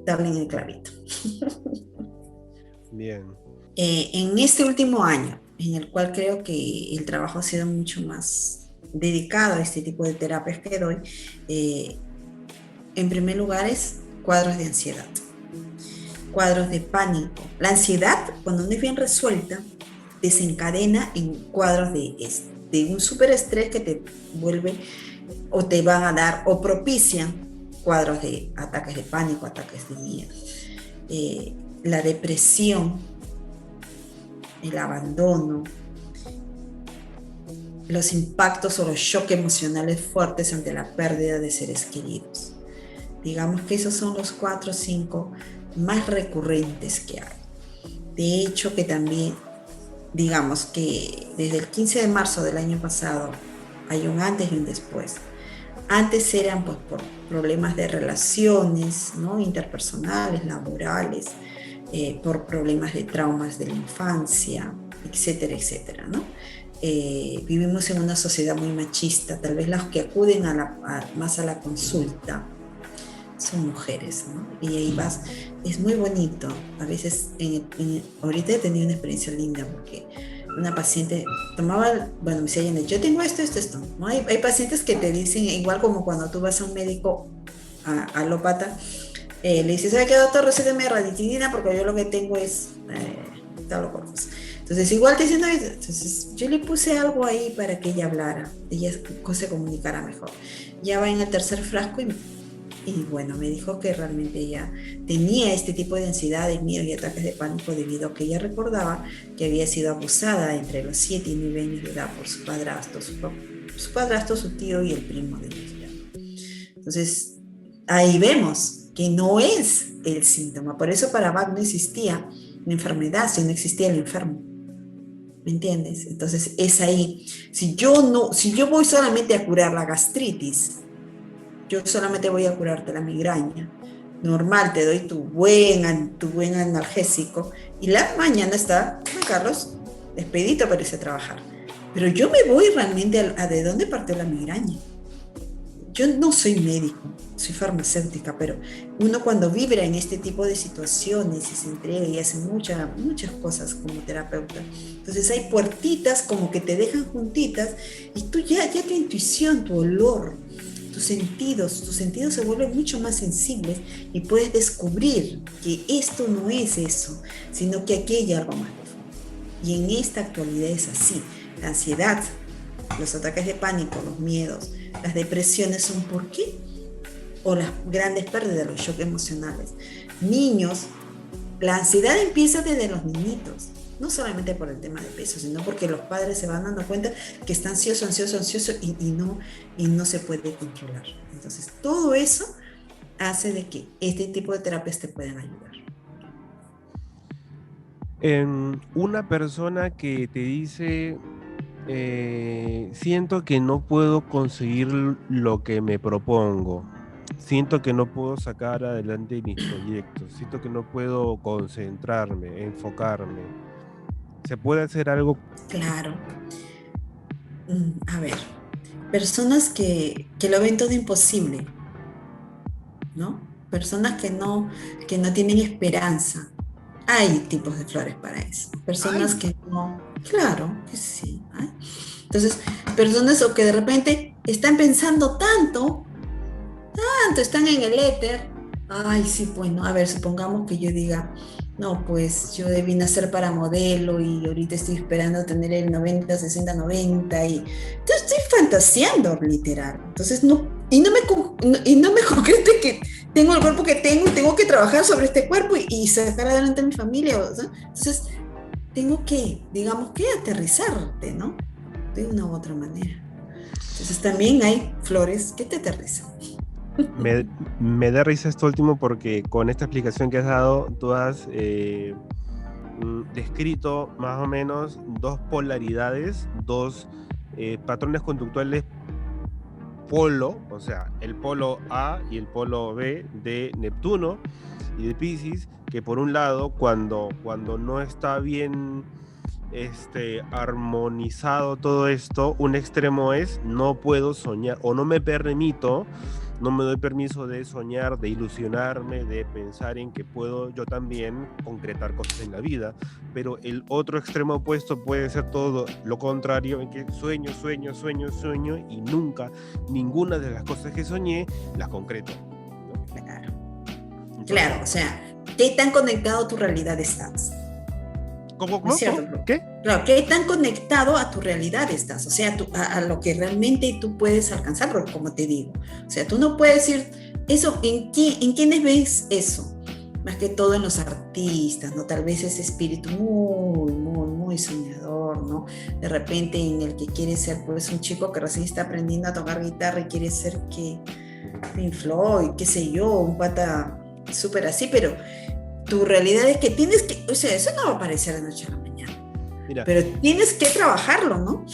darle en el clavito. Bien. En este último año, en el cual creo que el trabajo ha sido mucho más dedicado a este tipo de terapias que doy, en primer lugar es cuadros de ansiedad, cuadros de pánico. La ansiedad, cuando no es bien resuelta, desencadena en cuadros de un superestrés que te vuelve o te van a dar o propician cuadros de ataques de pánico, ataques de miedo. La depresión, el abandono, los impactos o los choques emocionales fuertes ante la pérdida de seres queridos. Digamos que esos son los 4 o 5 más recurrentes que hay. De hecho, que también, digamos que desde el 15 de marzo del año pasado hay un antes y un después. Antes eran pues por problemas de relaciones, ¿no? Interpersonales, laborales, por problemas de traumas de la infancia, etcétera, etcétera, ¿no? Vivimos en una sociedad muy machista, tal vez las que acuden más a la consulta son mujeres, ¿no? Y ahí vas, es muy bonito. A veces, ahorita he tenido una experiencia linda porque una paciente tomaba, bueno, me decía, yo tengo esto, ¿no? Hay pacientes que te dicen, igual como cuando tú vas a un médico alópata, le dices, ¿sabe qué, doctor? Recéteme ranitidina porque yo lo que tengo es tal o cual cosa. Entonces, igual te dicen, entonces yo le puse algo ahí para que ella hablara, ella se comunicara mejor. Ya va en el tercer frasco y bueno, me dijo que realmente ella tenía este tipo de ansiedad, de miedo y ataques de pánico debido a que ella recordaba que había sido abusada entre los 7 y 9 años de edad por su padrastro, su tío y el primo de ella. Entonces, ahí vemos que no es el síntoma. Por eso para Bach no existía la enfermedad, sino existía el enfermo. ¿Me entiendes? Entonces es ahí. Si yo voy solamente a curar la gastritis, yo solamente voy a curarte la migraña. Normal, te doy tu buen analgésico y la mañana está, Juan Carlos, despedito para irse a trabajar. Pero yo me voy realmente a de dónde partió la migraña. Yo no soy médico, soy farmacéutica, pero uno cuando vibra en este tipo de situaciones y se entrega y hace muchas cosas como terapeuta, entonces hay puertitas como que te dejan juntitas y tú ya tu intuición, tu olor, tus sentidos se vuelven mucho más sensibles y puedes descubrir que esto no es eso, sino que aquí hay algo más profundo. Y en esta actualidad es así. La ansiedad, los ataques de pánico, los miedos, las depresiones son ¿por qué? O las grandes pérdidas, los shocks emocionales. Niños, la ansiedad empieza desde los niñitos, no solamente por el tema de peso, sino porque los padres se van dando cuenta que está ansioso y no se puede controlar. Entonces, todo eso hace de que este tipo de terapias te puedan ayudar. Una persona que te dice, siento que no puedo conseguir lo que me propongo, siento que no puedo sacar adelante mis proyectos, siento que no puedo concentrarme, enfocarme. ¿Se puede hacer algo? Claro. A ver, personas que lo ven todo imposible, ¿no? Personas que no tienen esperanza. Hay tipos de flores para eso. Personas que no, claro que sí. ¿Eh? Entonces, personas o que de repente están pensando tanto, están en el éter. Ay, sí, bueno, a ver, supongamos que yo diga, no, pues yo debí nacer para modelo y ahorita estoy esperando tener el 90, 60, 90 y entonces estoy fantaseando, literal. Entonces no me concrete que tengo el cuerpo que tengo que trabajar sobre este cuerpo y sacar adelante a mi familia, ¿no? Entonces tengo que, digamos que aterrizarte, ¿no? De una u otra manera. Entonces también hay flores que te aterrizan. Me da risa esto último porque con esta explicación que has dado, tú has descrito más o menos dos polaridades, dos patrones conductuales polo, o sea, el polo A y el polo B de Neptuno y de Piscis, que por un lado, cuando no está bien armonizado todo esto, un extremo es no puedo soñar o no me doy permiso de soñar, de ilusionarme, de pensar en que puedo yo también concretar cosas en la vida, pero el otro extremo opuesto puede ser todo lo contrario, en que sueño y nunca ninguna de las cosas que soñé las concreto, ¿no? Claro. Claro, o sea, ¿qué tan conectado a tu realidad estás? ¿No es cierto? ¿Qué? Claro, ¿qué tan conectado a tu realidad estás? O sea, a lo que realmente tú puedes alcanzar, porque como te digo, o sea, tú no puedes decir eso, ¿en quiénes ves eso? Más que todo en los artistas, ¿no? Tal vez ese espíritu muy, muy, muy soñador, ¿no? De repente en el que quiere ser, pues, un chico que recién está aprendiendo a tocar guitarra y quiere ser que Pink Floyd, qué sé yo, un pata súper así, pero tu realidad es que tienes que, o sea, eso no va a aparecer de noche a la mañana. Mira, pero tienes que trabajarlo, ¿no?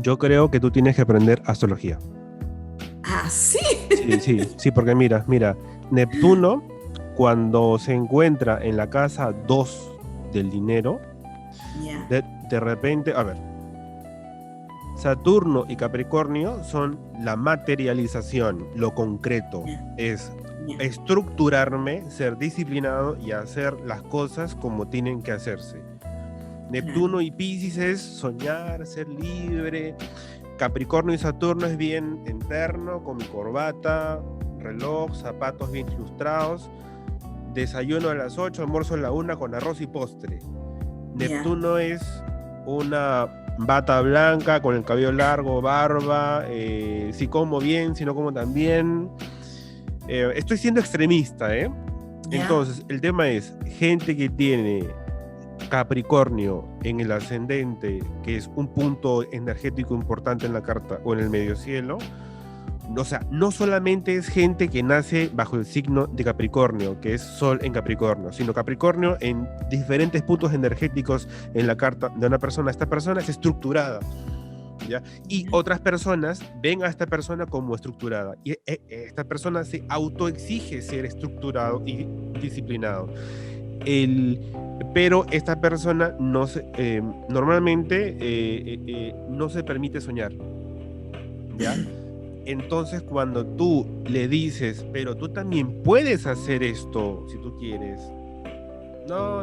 yo creo que tú tienes que aprender astrología. Ah, sí. Sí, porque mira, Neptuno, cuando se encuentra en la casa 2 del dinero, Ya. de repente, a ver, Saturno y Capricornio son la materialización, lo concreto, Ya. es Ya. estructurarme, ser disciplinado y hacer las cosas como tienen que hacerse. Neptuno y Piscis es soñar, ser libre. Capricornio y Saturno es bien interno, con mi corbata, reloj, zapatos bien ilustrados, desayuno a las 8, almuerzo a la 1 con arroz y postre. Neptuno es una bata blanca con el cabello largo, barba, si como bien, si no como también. Estoy siendo extremista, ¿eh? Entonces, el tema es gente que tiene Capricornio en el ascendente, que es un punto energético importante en la carta o en el medio cielo. O sea, no solamente es gente que nace bajo el signo de Capricornio, que es Sol en Capricornio, sino Capricornio en diferentes puntos energéticos en la carta de una persona. Esta persona es estructurada, ¿ya? Y otras personas ven a esta persona como estructurada. Y esta persona se autoexige ser estructurado y disciplinado. Pero esta persona no normalmente no se permite soñar, ¿ya? Entonces cuando tú le dices, pero tú también puedes hacer esto si tú quieres, no,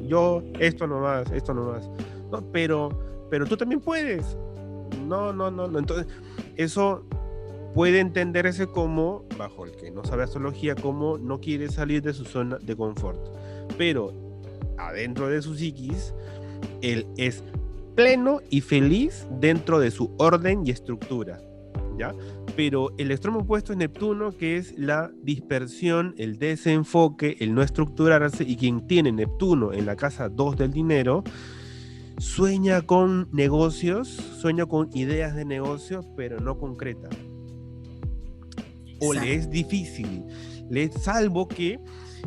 yo esto nomás, no, pero tú también puedes, no, entonces eso puede entenderse como, bajo el que no sabe astrología, como no quiere salir de su zona de confort, pero adentro de su psiquis, él es pleno y feliz dentro de su orden y estructura, ¿ya? Pero el extremo opuesto es Neptuno, que es la dispersión, el desenfoque, el no estructurarse, y quien tiene Neptuno en la casa 2 del dinero, sueña con negocios, sueña con ideas de negocio, pero no concreta. O le es difícil, salvo que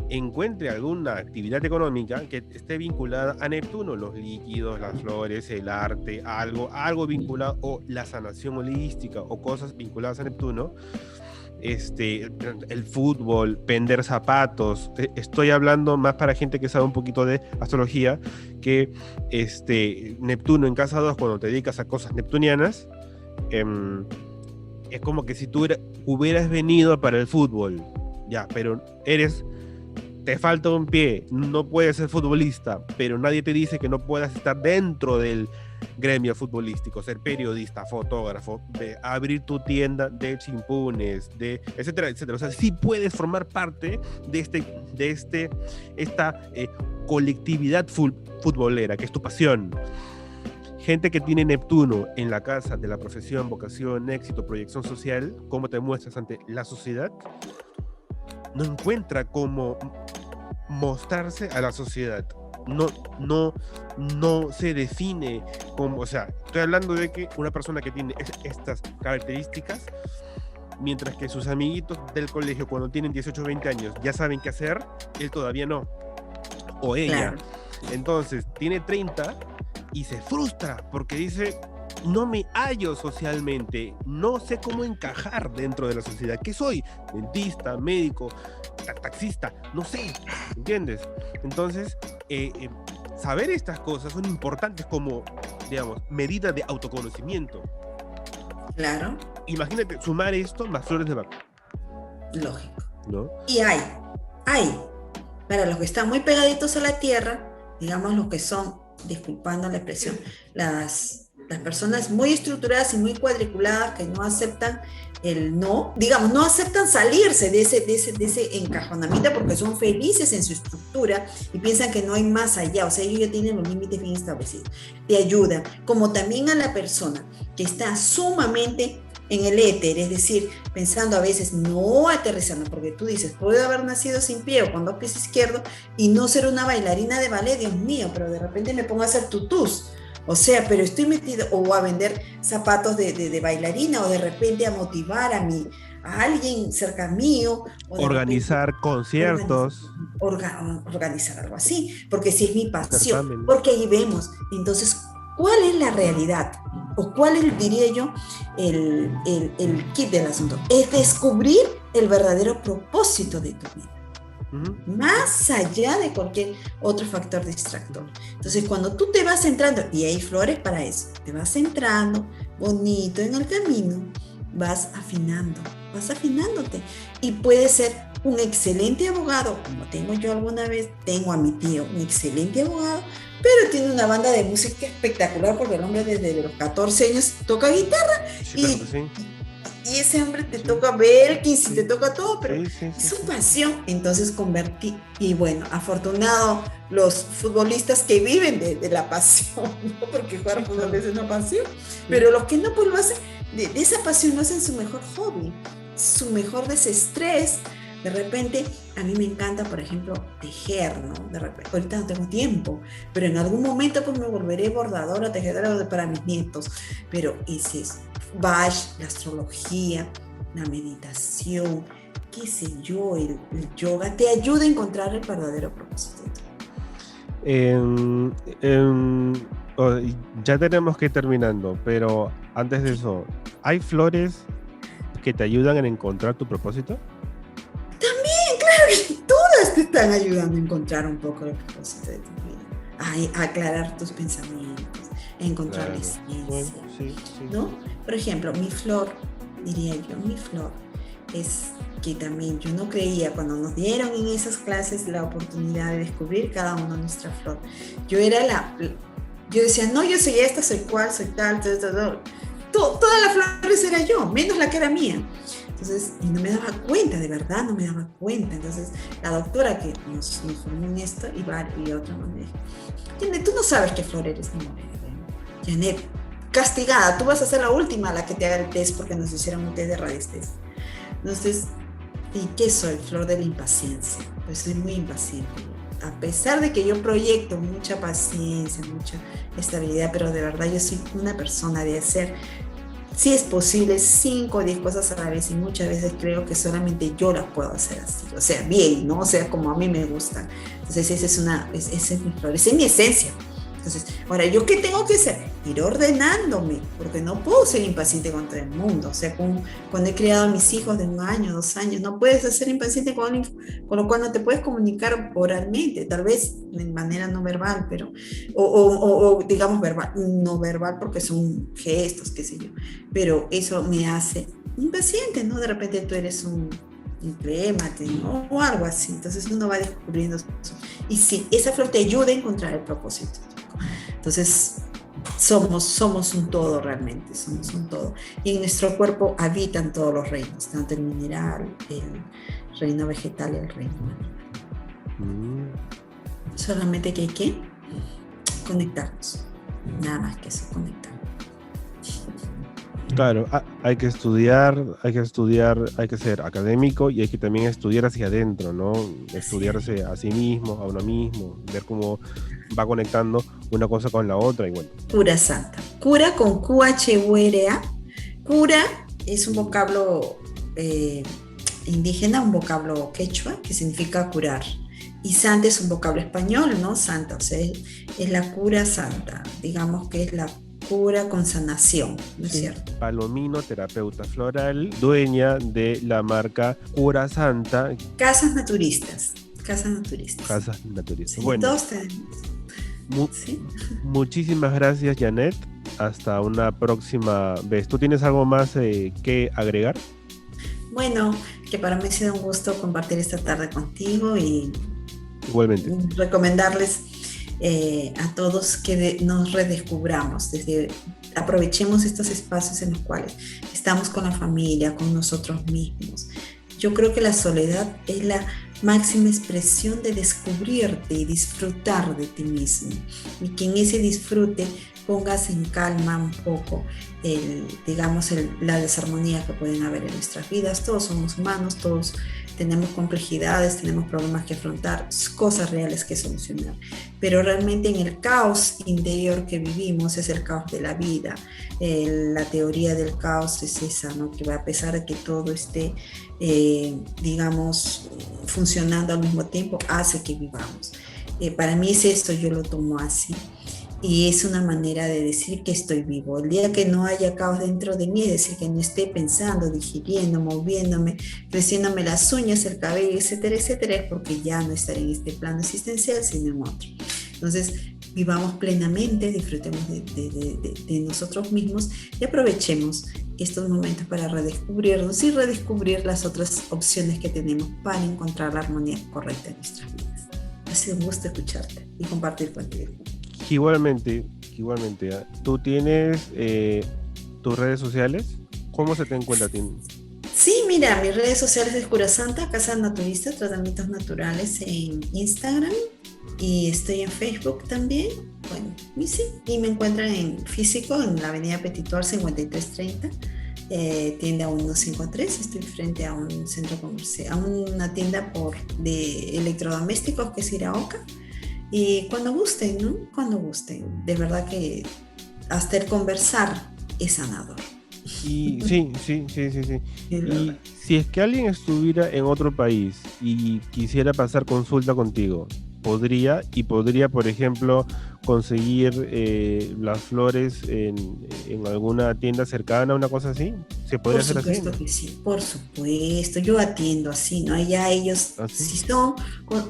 encuentre alguna actividad económica que esté vinculada a Neptuno, los líquidos, las flores, el arte, algo vinculado, o la sanación holística, o cosas vinculadas a Neptuno, el fútbol, vender zapatos. Estoy hablando más para gente que sabe un poquito de astrología, que Neptuno en casa 2, cuando te dedicas a cosas neptunianas, es como que si tú hubieras venido para el fútbol, ya, pero te falta un pie, no puedes ser futbolista, pero nadie te dice que no puedas estar dentro del gremio futbolístico, ser periodista, fotógrafo, abrir tu tienda de chimpunes, etcétera, etcétera. O sea, sí puedes formar parte de esta colectividad futbolera, que es tu pasión. Gente que tiene Neptuno en la casa de la profesión, vocación, éxito, proyección social, cómo te muestras ante la sociedad, no encuentra cómo mostrarse a la sociedad. No se define como, o sea, estoy hablando de que una persona que tiene estas características, mientras que sus amiguitos del colegio cuando tienen 18 o 20 años ya saben qué hacer, él todavía no, o ella. Claro. Entonces tiene 30 y se frustra porque dice, no me hallo socialmente, no sé cómo encajar dentro de la sociedad. ¿Qué soy? Dentista, médico, taxista, no sé, ¿entiendes? Entonces, saber estas cosas son importantes como, digamos, medida de autoconocimiento. Claro. Imagínate sumar esto más flores de Bach. Lógico. ¿No? Y hay, para los que están muy pegaditos a la tierra, digamos los que son, disculpando la expresión, las personas muy estructuradas y muy cuadriculadas que no aceptan el no, digamos, no aceptan salirse de ese encajonamiento porque son felices en su estructura y piensan que no hay más allá, o sea, ellos ya tienen los límites bien establecidos. Te ayuda, como también a la persona que está sumamente en el éter, es decir, pensando a veces no aterrizando, porque tú dices, puedo haber nacido sin pie o con dos pies izquierdos y no ser una bailarina de ballet, Dios mío, pero de repente me pongo a hacer tutús. O sea, pero estoy metido o a vender zapatos de bailarina o de repente a motivar a alguien cerca mío. O organizar repente, conciertos. Organizar algo así, porque si es mi pasión. Certamen. Porque ahí vemos, entonces, ¿cuál es la realidad? O cuál es, diría yo, el kit del asunto. Es descubrir el verdadero propósito de tu vida. Más allá de cualquier otro factor distractor. Entonces, cuando tú te vas centrando, y hay flores para eso, te vas centrando bonito en el camino, vas afinándote. Y puedes ser un excelente abogado, como tengo yo alguna vez, tengo a mi tío, un excelente abogado, pero tiene una banda de música espectacular porque el hombre desde los 14 años toca guitarra. Sí, y ese hombre te toca Belkis y te toca todo, pero es su pasión. Entonces convertí, y bueno, afortunado los futbolistas que viven de la pasión, ¿no? Porque jugar fútbol es una pasión, pero los que no, pues lo hacen, de esa pasión lo hacen su mejor hobby, su mejor desestrés. De repente, a mí me encanta, por ejemplo, tejer, ¿no? De repente, ahorita no tengo tiempo, pero en algún momento pues me volveré bordadora, tejedora para mis nietos. Pero ese es Bach, la astrología, la meditación, qué sé yo, el yoga, te ayuda a encontrar el verdadero propósito. Ya tenemos que ir terminando, pero antes de eso, ¿hay flores que te ayudan a encontrar tu propósito? También, claro que todas te están ayudando a encontrar un poco el propósito de tu vida, a aclarar tus pensamientos, a encontrar la esencia, bueno, sí. ¿No? Por ejemplo, mi flor es que también yo no creía cuando nos dieron en esas clases la oportunidad de descubrir cada uno nuestra flor. Yo decía, no, yo soy esta, soy cual, soy tal. Todas las flores era yo, menos la que era mía. Entonces, y no me daba cuenta, de verdad no me daba cuenta. Entonces, la doctora que nos formó en esto y otra me dijo, Janet, tú no sabes qué flor eres. No, Janet, castigada, tú vas a ser la última a la que te haga el test porque nos hicieron un test de radiestesia. Entonces, ¿y qué soy? Flor de la impaciencia. Pues soy muy impaciente. A pesar de que yo proyecto mucha paciencia, mucha estabilidad, pero de verdad yo soy una persona de hacer, si es posible, 5 o 10 cosas a la vez, y muchas veces creo que solamente yo las puedo hacer así, o sea, bien, ¿no? O sea, como a mí me gusta. Entonces esa es mi flor, esa es mi esencia. Entonces, ahora, ¿yo qué tengo que hacer? Ir ordenándome, porque no puedo ser impaciente con todo el mundo. O sea, cuando he criado a mis hijos de 1 año, 2 años, no puedes ser impaciente con lo cual no te puedes comunicar oralmente, tal vez de manera no verbal, pero, o digamos verbal, no verbal porque son gestos, qué sé yo, pero eso me hace impaciente, ¿no? De repente tú eres un clémate, ¿no? O algo así. Entonces uno va descubriendo eso. Y sí, esa flor te ayuda a encontrar el propósito. Entonces somos un todo realmente, somos un todo. Y en nuestro cuerpo habitan todos los reinos, tanto el mineral, el reino vegetal y el reino animal. Solamente que hay que conectarnos, nada más que eso, conectarnos. Claro, hay que estudiar, hay que ser académico y hay que también estudiar hacia adentro, ¿no? Estudiarse a sí mismo, a uno mismo, ver cómo va conectando una cosa con la otra y bueno. Cura santa. Cura con Q-H-U-R-A. Cura es un vocablo indígena, un vocablo quechua que significa curar. Y santa es un vocablo español, ¿no? Santa, o sea, es la cura santa, digamos que es la cura con sanación, ¿no es cierto? Palomino, terapeuta floral, dueña de la marca Cura Santa. Casas naturistas. Sí, bueno. Todos tenemos. ¿Sí? Muchísimas gracias, Janet. Hasta una próxima vez. ¿Tú tienes algo más que agregar? Bueno, que para mí ha sido un gusto compartir esta tarde contigo y igualmente recomendarles a todos que nos redescubramos, aprovechemos estos espacios en los cuales estamos con la familia, con nosotros mismos. Yo creo que la soledad es la máxima expresión de descubrirte y disfrutar de ti mismo, y que en ese disfrute pongas en calma un poco la desarmonía que pueden haber en nuestras vidas. Todos somos humanos, todos tenemos complejidades, tenemos problemas que afrontar, cosas reales que solucionar, pero realmente en el caos interior que vivimos es el caos de la vida. La teoría del caos es esa, ¿no? Que a pesar de que todo esté, digamos, funcionando al mismo tiempo, hace que vivamos. Para mí es esto, yo lo tomo así. Y es una manera de decir que estoy vivo. El día que no haya caos dentro de mí, es decir, que no esté pensando, digiriendo, moviéndome, creciéndome las uñas, el cabello, etcétera, etcétera, es porque ya no estaré en este plano existencial, sino en otro. Entonces, vivamos plenamente, disfrutemos de nosotros mismos y aprovechemos estos momentos para redescubrirnos y redescubrir las otras opciones que tenemos para encontrar la armonía correcta en nuestras vidas. Ha sido un gusto escucharte y compartir contigo. Igualmente. ¿Tú tienes tus redes sociales? ¿Cómo se te encuentra a ti? Sí, mira, mis redes sociales es Cura Santa, Casa Naturista, Tratamientos Naturales en Instagram, y estoy en Facebook también. Bueno, y sí, y me encuentran en físico en la avenida Petituar 5330, tienda 153. Estoy frente a un centro comercial, a una tienda de electrodomésticos que es Iraoka. Y cuando gusten, ¿no? Cuando gusten. De verdad que hasta el conversar es sanador. Y sí. Y si es que alguien estuviera en otro país y quisiera pasar consulta contigo, podría, por ejemplo, conseguir las flores en alguna tienda cercana, una cosa así. ¿Se podría hacer así? Por supuesto que sí, por supuesto. Yo atiendo así, ¿no? Allá ellos, si son...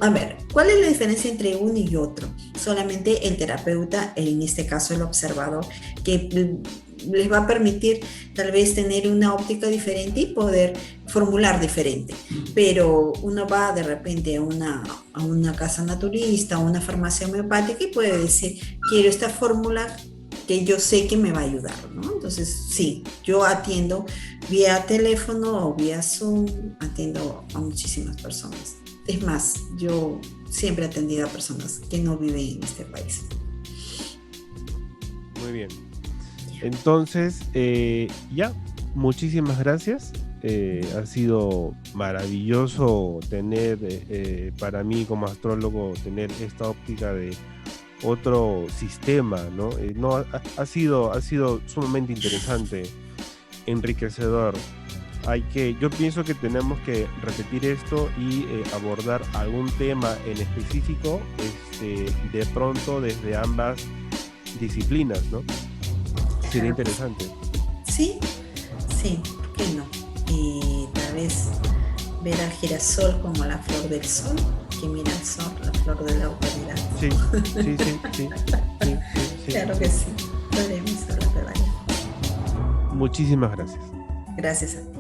A ver, ¿cuál es la diferencia entre uno y otro? Solamente el terapeuta, en este caso el observador, que les va a permitir tal vez tener una óptica diferente y poder formular diferente. Pero uno va de repente a una casa naturista, a una farmacia homeopática y puede decir, quiero esta fórmula que yo sé que me va a ayudar, ¿no? Entonces, sí, yo atiendo vía teléfono o vía Zoom, atiendo a muchísimas personas. Es más, yo siempre he atendido a personas que no viven en este país. Muy bien. Entonces, muchísimas gracias. Ha sido maravilloso tener, para mí como astrólogo, tener esta óptica de otro sistema, ¿no? Ha sido sumamente interesante, enriquecedor. Yo pienso que tenemos que repetir esto y abordar algún tema en específico, de pronto desde ambas disciplinas, ¿no? Sería interesante. Sí, ¿por qué no? Y tal vez ver al girasol como la flor del sol, que mira al sol, la flor de la autoridad. Sí. Claro que sí, podremos hablar de varias. Muchísimas gracias. Gracias a ti.